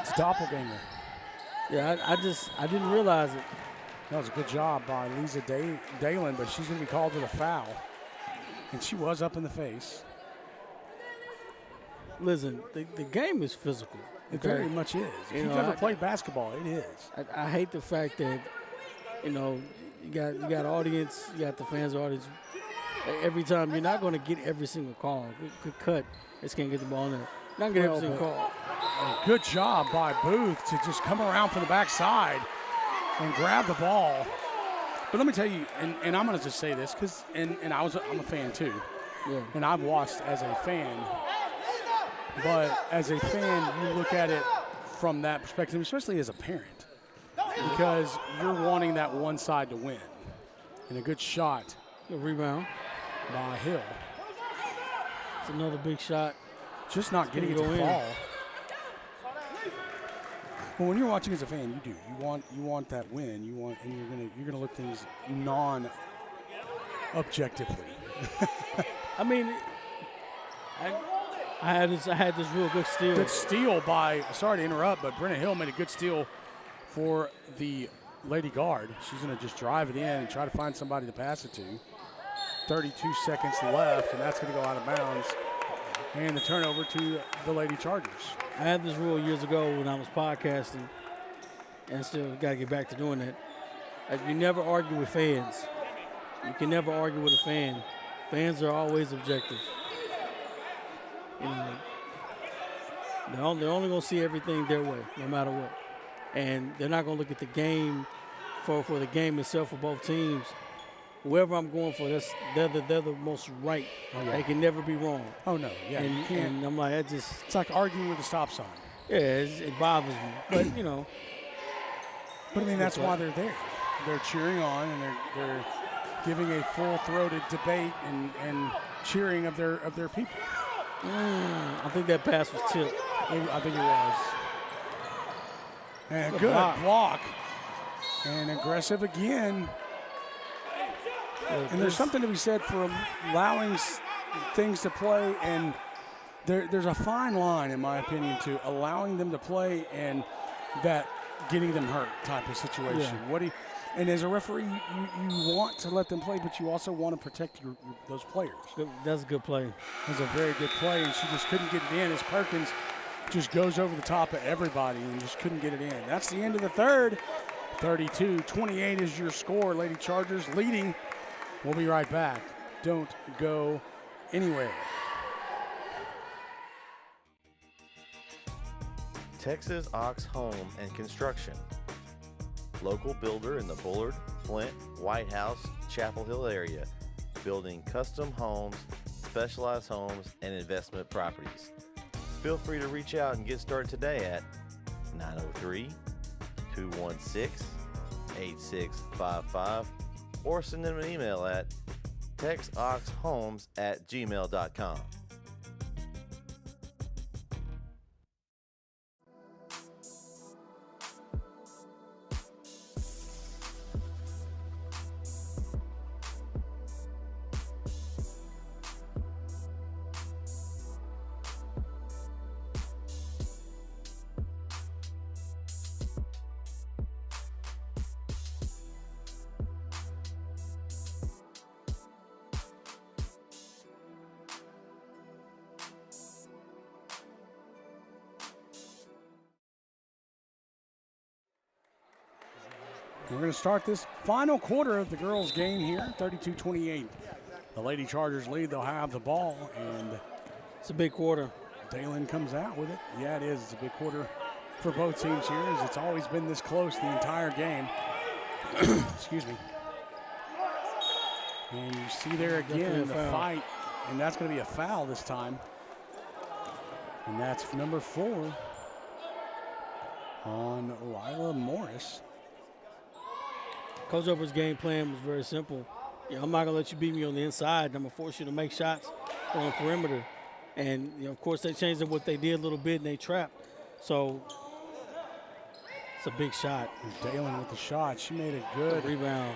It's a doppelganger. Yeah, I didn't realize it. That was a good job by Lisa Dalen, but she's going to be called with a foul. And she was up in the face. Listen, the game is physical. It okay? very much is. If you've ever played basketball, it is. I hate the fact that, you got audience, you got the fans audience. Every time, you're not going to get every single call. Good cut. Just can't get the ball in there. Not get every single call. Good job by Booth to just come around from the backside and grab the ball. But let me tell you, and I'm going to just say this, because I'm a fan too. Yeah. And I've watched as a fan. But as a fan, you look at it from that perspective, especially as a parent, because you're wanting that one side to win. And a good shot. Good rebound by Hill. It's another big shot. Just not getting it to fall. Well, when you're watching as a fan, you do. You want that win. You're gonna look things non-objectively. I mean, I had this real good steal. Good steal by. Sorry to interrupt, but Brenna Hill made a good steal for the Lady Guard. She's gonna just drive it in and try to find somebody to pass it to. 32 seconds left, and that's gonna go out of bounds. And the turnover to the Lady Chargers. I had this rule years ago when I was podcasting, and still got to get back to doing that. You never argue with fans. You can never argue with a fan. Fans are always objective. You know, they're only going to see everything their way, no matter what. And they're not going to look at the game for the game itself for both teams. Whoever I'm going for, they're the most right. Oh, yeah. They can never be wrong. Oh no, yeah, you can't. And I'm like, it's like arguing with a stop sign. Yeah, it bothers me. But But I mean, that's why they're there. They're cheering on, and they're giving a full-throated debate and cheering of their people. I think that pass was tipped. I think it was. And good block. And aggressive again. And there's something to be said for allowing things to play, and there's a fine line, in my opinion, to allowing them to play and that getting them hurt type of situation. Yeah. And as a referee, you want to let them play, but you also want to protect those players. That's a good play. That's a very good play, and she just couldn't get it in as Perkins just goes over the top of everybody and just couldn't get it in. That's the end of the third. 32-28 is your score. Lady Chargers leading. We'll be right back. Don't go anywhere. Texas Ox Home and Construction. Local builder in the Bullard, Flint, White House, Chapel Hill area. Building custom homes, specialized homes, and investment properties. Feel free to reach out and get started today at 903-216-8655 or send them an email at texoxhomes@gmail.com. We're going to start this final quarter of the girls' game here, 32-28. The Lady Chargers lead. They'll have the ball, and it's a big quarter. Dalen comes out with it. Yeah, it is. It's a big quarter for both teams here, as it's always been this close the entire game. Excuse me. And you see there again the fight, and that's going to be a foul this time. And that's number 4 on Lila Morris. Coach Upper's game plan was very simple. I'm not going to let you beat me on the inside. I'm going to force you to make shots on the perimeter. And, of course, they changed up what they did a little bit, and they trapped. So it's a big shot. Dalen with the shot. She made a good rebound.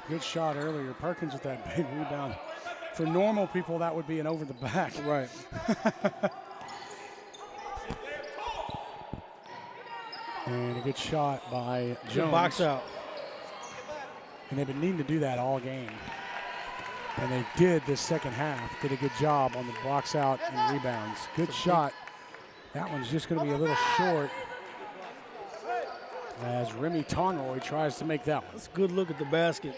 Good shot earlier. Perkins with that big rebound. For normal people, that would be an over the back. Right. And a good shot by Jones. Good box out. And they've been needing to do that all game. And they did this second half. Did a good job on the box out and rebounds. Good shot. That one's just going to be a little short as Remy Tonroy tries to make that one. That's a good look at the basket.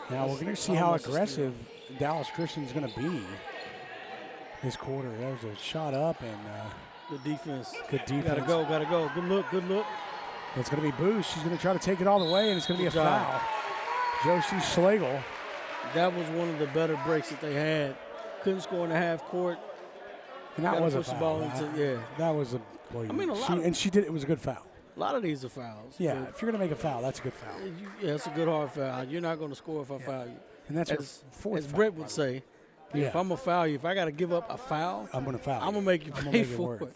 Now we're going to see how aggressive Dallas Christian's going to be this quarter. That was a shot up and good defense. Good defense. Gotta go. Good look. It's going to be Booth. She's going to try to take it all the way, and it's going to be a foul. Josie Schlegel. That was one of the better breaks that they had. Couldn't score in the half court. And that was a foul. That was a. Well, I mean, she did. It was a good foul. A lot of these are fouls. Yeah, if you're going to make a foul, that's a good foul. Yeah, it's a good hard foul. You're not going to score if I foul you. And that's her fourth as foul. Brett would say, if I'm going to foul you, if I got to give up a foul, I'm going to foul I'm going to make you pay for it.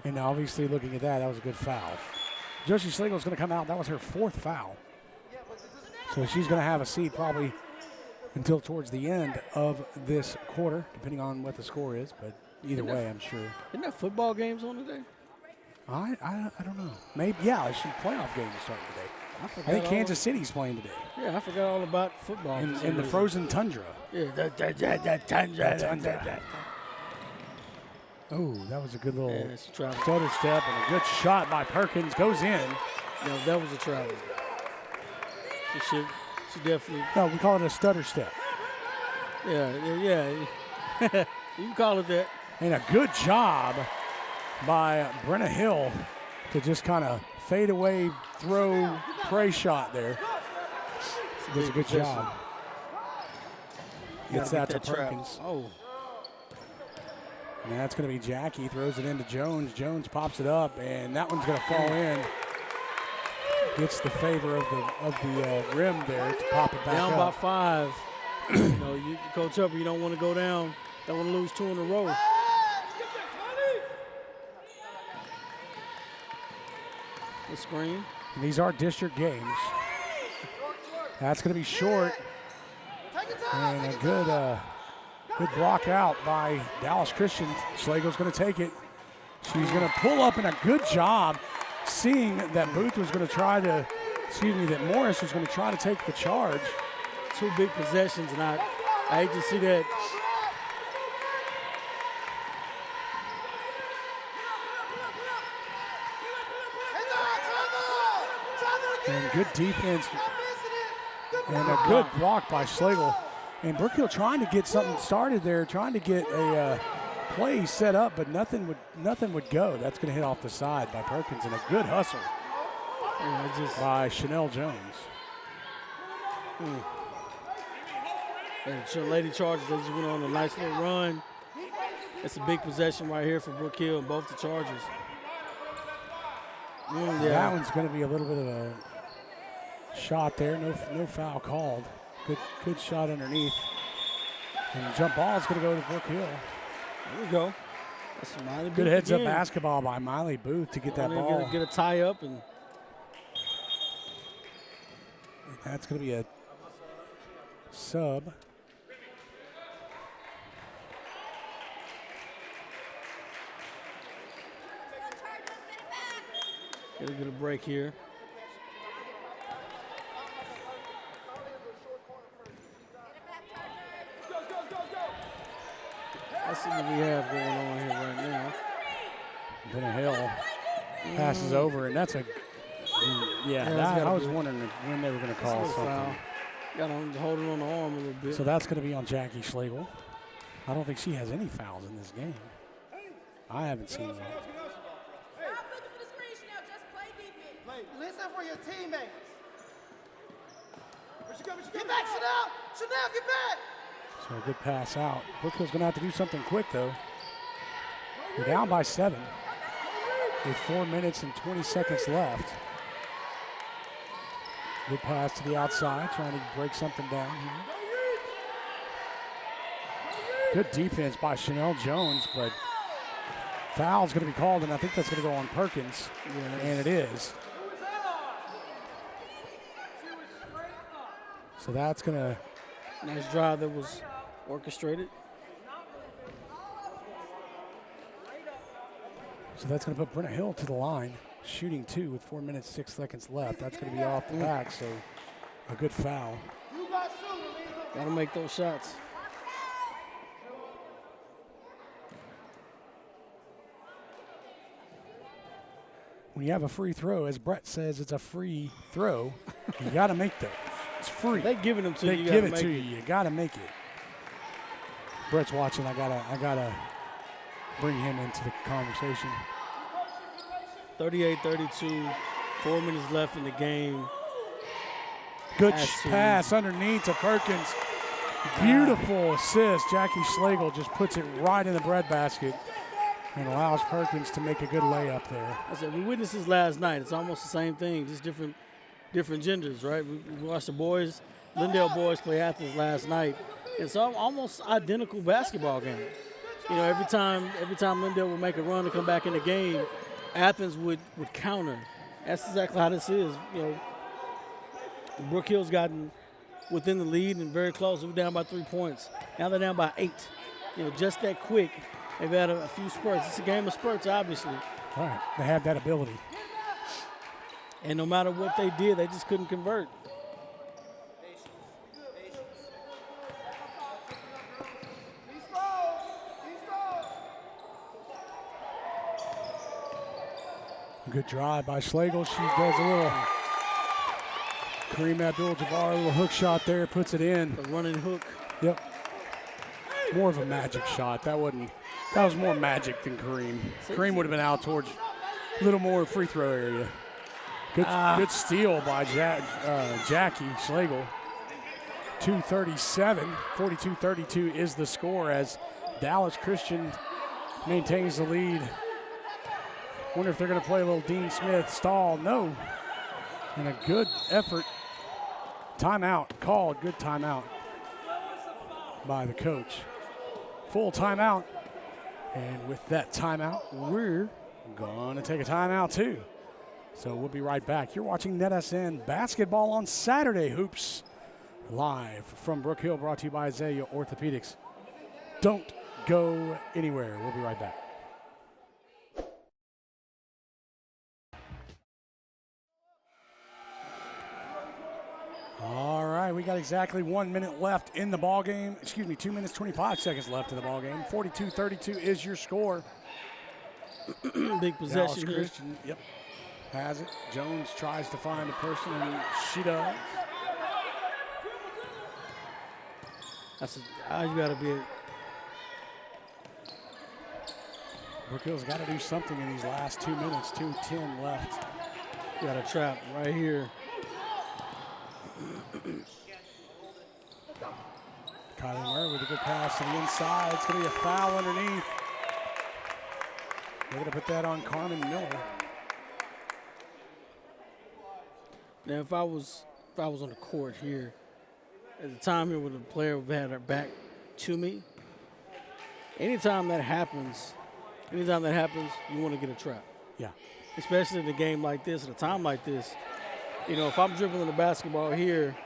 And obviously looking at that was a good foul. Josie Schlegel's going to come out. That was her 4th foul. So she's going to have a seat probably until towards the end of this quarter, depending on what the score is. But either way, I'm sure. Isn't there football games on today? I don't know. Maybe, yeah, there's some playoff games starting today. I think Kansas City's playing today. Yeah, I forgot all about football. In the frozen tundra. Yeah, that tundra. Oh, that was a good little stutter step and a good shot by Perkins. Goes in. No, that was a travel. She definitely. No, we call it a stutter step. Yeah. You can call it that. And a good job by Brenna Hill to just kind of fade away, throw, pray shot there. It's a good job. Gets that to Perkins. Oh. And that's going to be Jackie. Throws it into Jones. Jones pops it up, and that one's going to fall in. Gets the favor of the rim there to pop it back down up. By 5. Coach Upper, you don't want to go down. Don't want to lose 2 in a row. The screen. And these are district games. That's going to be short. And a good block out by Dallas Christian. Schlegel's going to take it. She's going to pull up, and a good job seeing that Booth was going to that Morris was going to try to take the charge. 2 big possessions, and I hate to see that. And good defense and a good block by Schlegel. And Brook Hill trying to get something started there, trying to get a play set up, but nothing would go. That's going to hit off the side by Perkins, and a good hustle by Chanel Jones. And Lady Chargers, they just went on a nice little run. It's a big possession right here for Brook Hill and both the Chargers. That one's going to be a little bit of a shot there. No foul called. Good shot underneath. And the jump ball is going to go to Brook Hill. There we go. That's good heads up basketball by Miley Booth to get that ball. Get a tie up. And that's going to be a sub. Gotta get a break here. Let's see what we have going on here right now. Brenna Hill passes over, and that's a I was wondering when they were going to call something. Foul. Got on holding on the arm a little bit. So that's going to be on Jackie Schlegel. I don't think she has any fouls in this game. I haven't seen one. Listen for your teammates. Get back, Chanel! Chanel, get back! So a good pass out. Brook Hill's going to have to do something quick, though. We're down by 7 with 4 minutes and 20 seconds left. Good pass to the outside, trying to break something down here. Good defense by Chanel Jones, but foul's going to be called, and I think that's going to go on Perkins, and it is. So that's going to... Nice drive that was orchestrated. So that's going to put Brenna Hill to the line, shooting 2 with 4 minutes, 6 seconds left. That's going to be off the back, so a good foul. Got to make those shots. When you have a free throw, as Brett says, it's a free throw. You got to make those. It's free. They giving them to you. They give it to you. You got to make it. Brett's watching. I gotta bring him into the conversation. 38-32, 4 minutes left in the game. Good pass underneath to Perkins. Beautiful assist. Jackie Schlegel just puts it right in the breadbasket and allows Perkins to make a good layup there. I said, we witnessed this last night. It's almost the same thing, just different genders, right? We watched the boys, Lindale boys play Athens last night. It's almost identical basketball game. You know, every time Lindale would make a run to come back in the game, Athens would counter. That's exactly how this is. You know, Brook Hill's gotten within the lead and very close. We're down by 3 points. Now they're down by 8. You know, just that quick. They've had a few spurts. It's a game of spurts, obviously. All right, they have that ability. And no matter what they did, they just couldn't convert. Good drive by Schlegel. She does a little Kareem Abdul-Jabbar, a little hook shot there, puts it in. A running hook. Yep. More of a magic shot. That was more magic than Kareem. Kareem would have been out towards a little more free throw area. Good steal by Jackie Schlegel. 2:37, 42-32 is the score as Dallas Christian maintains the lead. Wonder if they're going to play a little Dean Smith stall. No. And a good effort. Timeout called. Good timeout by the coach. Full timeout. And with that timeout, we're going to take a timeout too. So we'll be right back. You're watching NetSN Basketball on Saturday Hoops live from Brook Hill, brought to you by Azalea Orthopedics. Don't go anywhere. We'll be right back. All right, we got exactly 1 minute left in the ball game. 2 minutes, 25 seconds left in the ball game. 42-32 is your score. Big possession here. Christian, yep, has it. Jones tries to find a person, and she does. You got to be Brook Hill's got to do something in these last 2 minutes. 2:10 left. You got a trap right here. Kylie Murray with a good pass to the inside. It's going to be a foul underneath. They're going to put that on Carmen Miller. Now, if I was on the court here, at the time here when the player had her back to me, anytime that happens, you want to get a trap. Yeah. Especially in a game like this, at a time like this. You know, if I'm dribbling the basketball here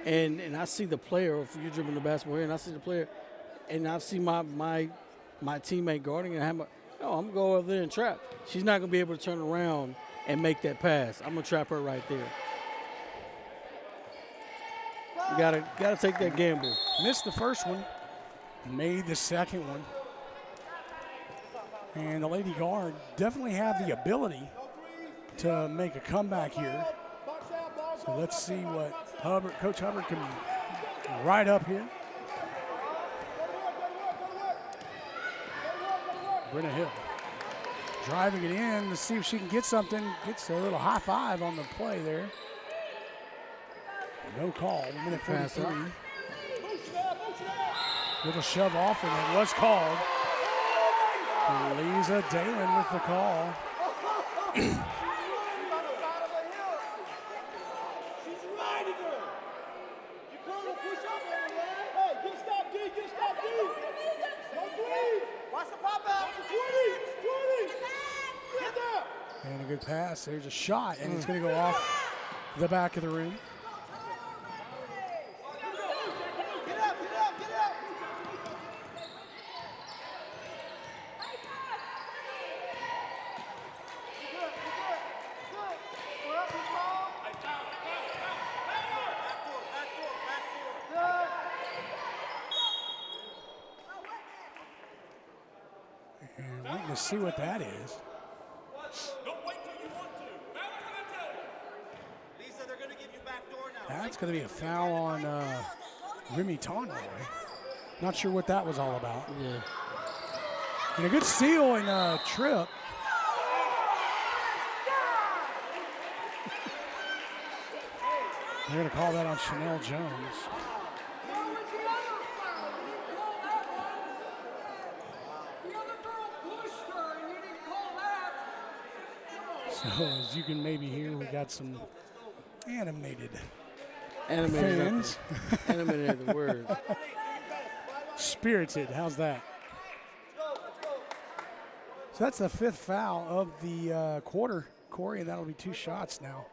and I see the player, or if you're dribbling the basketball here and I see the player and I see my teammate guarding and I'm going to go over there and trap. She's not going to be able to turn around and make that pass. I'm going to trap her right there. You gotta take that gamble. Missed the first one, made the second one. And the Lady Guard definitely have the ability to make a comeback here. So let's see what Coach Hubbard can ride up here. Brenna Hill driving it in to see if she can get something. Gets a little high five on the play there. No call. 1:43. Little shove off, and it was called. Lisa Dalen with the call. She's riding her. You call her push up on her, man. Hey, get stop D, get stop D. No 20. Watch the pop out. 20. Get there. And a good pass. There's a shot, and it's going to go off the back of the ring. Get up. And waiting to see what that is. Don't wait till you want to. Now what I tell you. Lisa, they're going to give you back door now. That's going to be a foul on Remy Tonroy. Not sure what that was all about. Yeah. And a good steal and trip. They're going to call that on Chanel Jones. So as you can maybe hear, we got some animated fans. Animated is the word. Spirited, how's that? So that's the 5th foul of the quarter, Corey, and that'll be 2 shots now.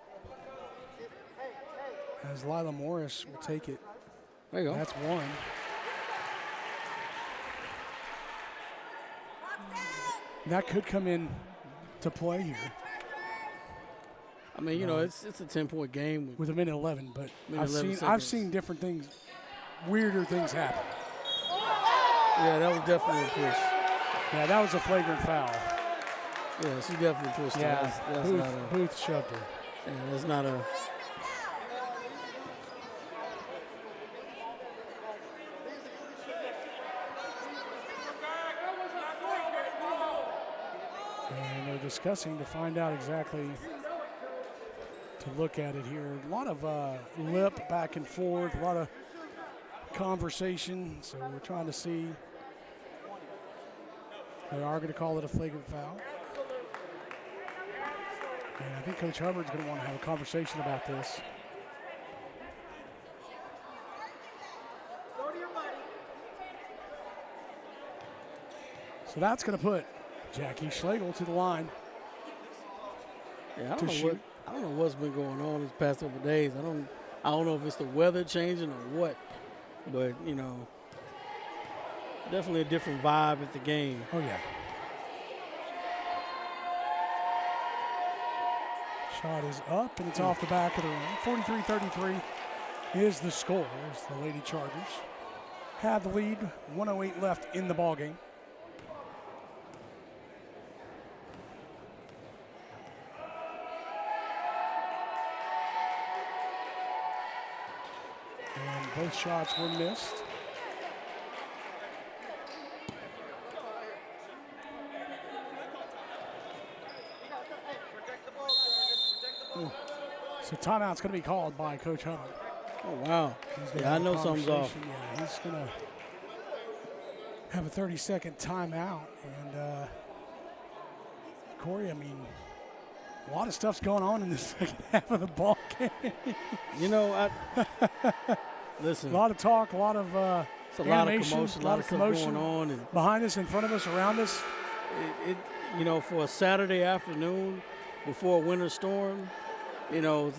As Lila Morris will take it. There you go. That's 1. That could come in to play here. I mean, you know, it's a 10-point game. With a minute 11, but Minute 11 I've seconds. seen different things, weirder things happen. Yeah, that was definitely a push. Yeah, that was a flagrant foul. Yeah, she definitely pushed Yeah, it. That's Booth, not a, Booth shoved her. yeah, that's not a. And they're discussing to find out exactly, to look at it here. A lot of lip back and forth, a lot of conversation. So we're trying to see. They are going to call it a flagrant foul. And I think Coach Hubbard's going to want to have a conversation about this. So that's going to put Jackie Schlegel to the line. Yeah, to shoot. I don't know what's been going on these past couple of days. I don't know if it's the weather changing or what, but you know, definitely a different vibe at the game. Oh yeah. Shot is up and it's off the back of the ring. 43-33 is the score as the Lady Chargers have the lead. 1:08 left in the ballgame. And both shots were missed. So timeout's going to be called by Coach Hubbard. Oh wow! Yeah, I know something's off. Yeah, he's going to have a 30-second timeout. And Corey, I mean, a lot of stuff's going on in the second half of the ball game. You know, listen. A lot of talk, a lot of It's a lot of animation, commotion, a lot of commotion going on, and behind us, in front of us, around us. it you know, for a Saturday afternoon before a winter storm, you know,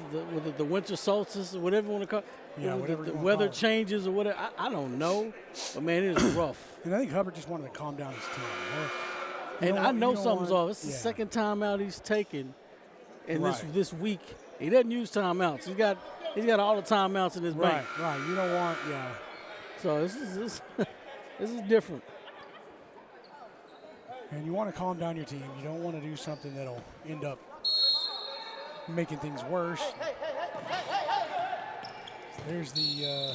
the winter solstice or whatever you want to call it, Yeah, whatever the you wanna weather call it. changes or whatever. I don't know, but man, it is rough. And I think Hubbard just wanted to calm down his team. You And don't I want- know you don't something's want- off. It's the yeah. second timeout he's taken in Right. this week. He doesn't use timeouts. He's got all the timeouts in his bank. Right. You don't want, yeah. So this is this is different. And you want to calm down your team. You don't want to do something that'll end up making things worse. There's the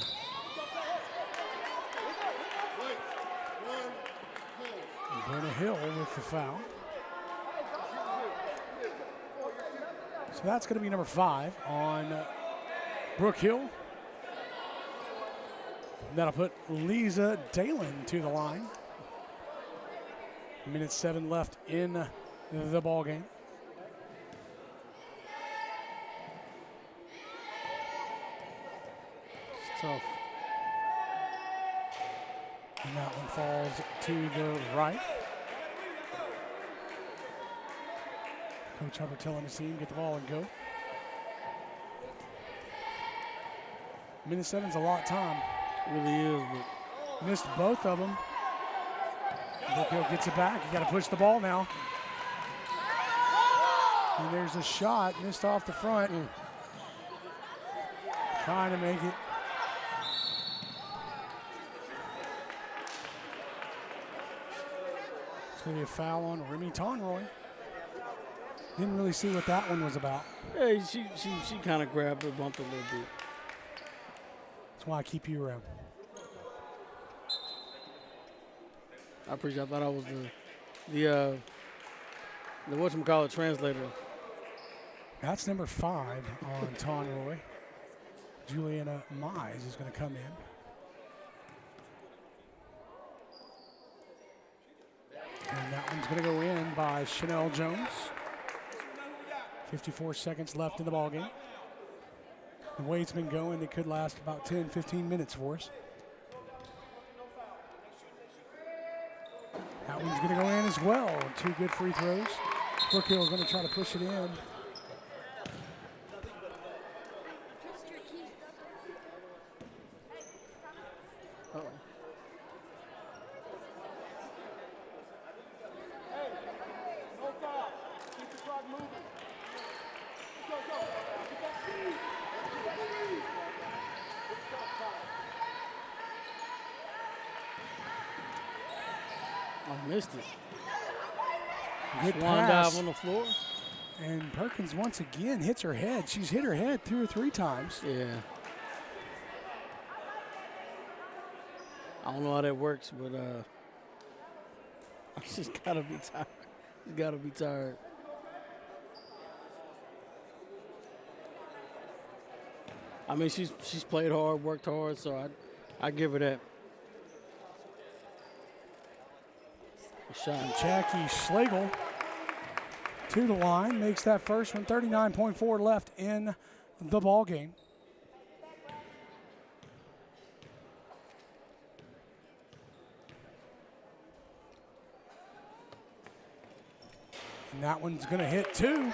Brenna Hill with the foul. So that's going to be number 5 on Brook Hill. That'll put Lisa Dalen to the line. 1:07 left in the ball game. It's tough. And that one falls to the right. Coach Hubbard telling his team, get the ball and go. 1:07's a lot of time. It really is, but Missed both of them. Brook Hill gets it back. You got to push the ball now. And there's a shot missed off the front. Trying to make it. It's going to be a foul on Remy Tonroy. Didn't really see what that one was about. hey, she kind of grabbed her, bumped a little bit. That's why I keep you around. I appreciate. I thought I was the whatchamacallit translator. That's number 5 on Tonroy. Juliana Mize is going to come in. And that one's going to go in by Chanel Jones. 54 seconds left in the ballgame. The way it's been going, it could last about 10, 15 minutes for us. That one's going to go in as well. 2 good free throws. Brook Hill is going to try to push it in. Uh-oh. No foul. Keep the clock moving. Go, go. Get that speed. Get that speed. I missed it. Good Swan pass. dive on the floor. And Perkins once again hits her head. She's hit her head 2 or 3 times. Yeah. I don't know how that works, but she's gotta be tired. She's gotta be tired. I mean, she's played hard, worked hard, so I give her that. A shot. Jackie Schlegel to the line, makes that first one. 39.4 left in the ball game. And that one's going to hit 2.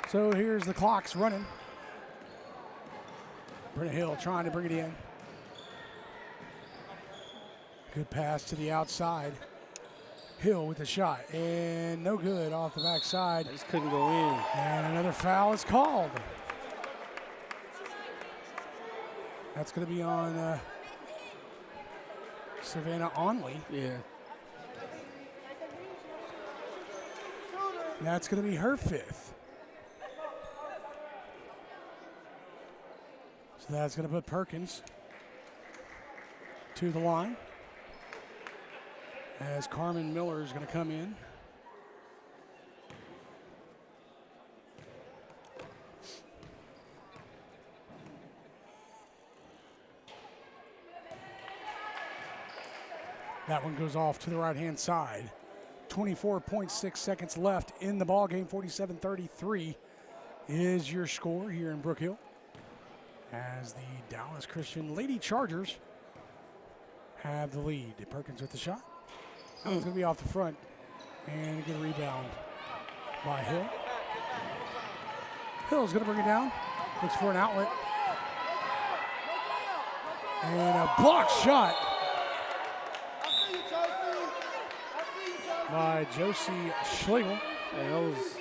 So here's the clocks running. Brenna Hill trying to bring it in. Good pass to the outside. Hill with the shot, and no good off the backside. Just couldn't go in. And another foul is called. That's going to be on Savannah Onley. Yeah. That's going to be her 5th. So that's going to put Perkins to the line. As Carmen Miller is going to come in. That one goes off to the right-hand side. 24.6 seconds left in the ball game. 47-33 is your score here in Brook Hill, as the Dallas Christian Lady Chargers have the lead. Perkins with the shot. It's going to be off the front, and a good rebound by Hill. Hill's going to bring it down. Looks for an outlet. And a block shot by Josie Schlegel. Hey, that was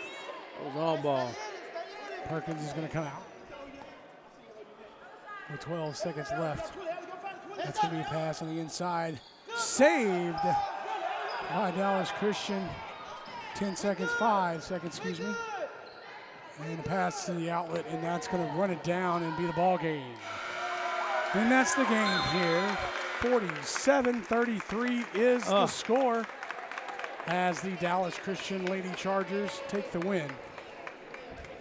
all ball. Perkins is going to come out with 12 seconds left. That's going to be a pass on the inside. Saved by Dallas Christian. 5 seconds, excuse me. And a pass to the outlet, and that's going to run it down and be the ball game. And that's the game here. 47-33 is the score, as the Dallas Christian Lady Chargers take the win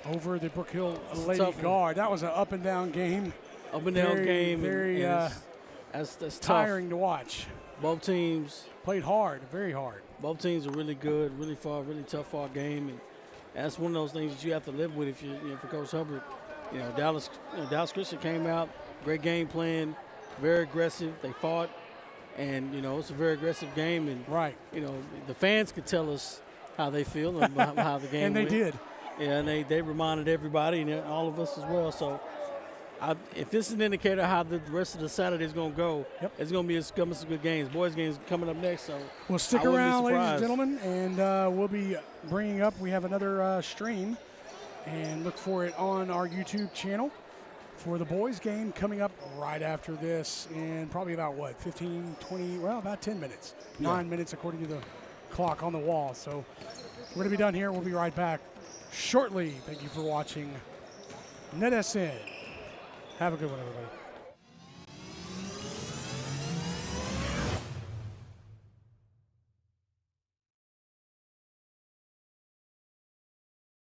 over the Brook Hill It's a Lady tough one. Guard. That was an up and down game. Up and down game. Very that's tiring tough. to watch. Both teams Played hard, very hard. Both teams are really good, really tough fought game, and that's one of those things that you have to live with if you for Coach Hubbard. Dallas Christian came out, great game plan, very aggressive. They fought, and it's a very aggressive game, and right. The fans could tell us how they feel and how the game and they went. did. Yeah, and they reminded everybody and all of us as well. So, if this is an indicator of how the rest of the Saturday is going to go, it's going to be some good games. Boys games coming up next. So, well, stick around, ladies and gentlemen, and we'll be bringing up. We have another stream, and look for it on our YouTube channel for the boys game coming up right after this in probably about 15, 20, well, about 10 minutes. 9 minutes according to the clock on the wall. So we're going to be done here. We'll be right back shortly. Thank you for watching NetSN. Have a good one, everybody.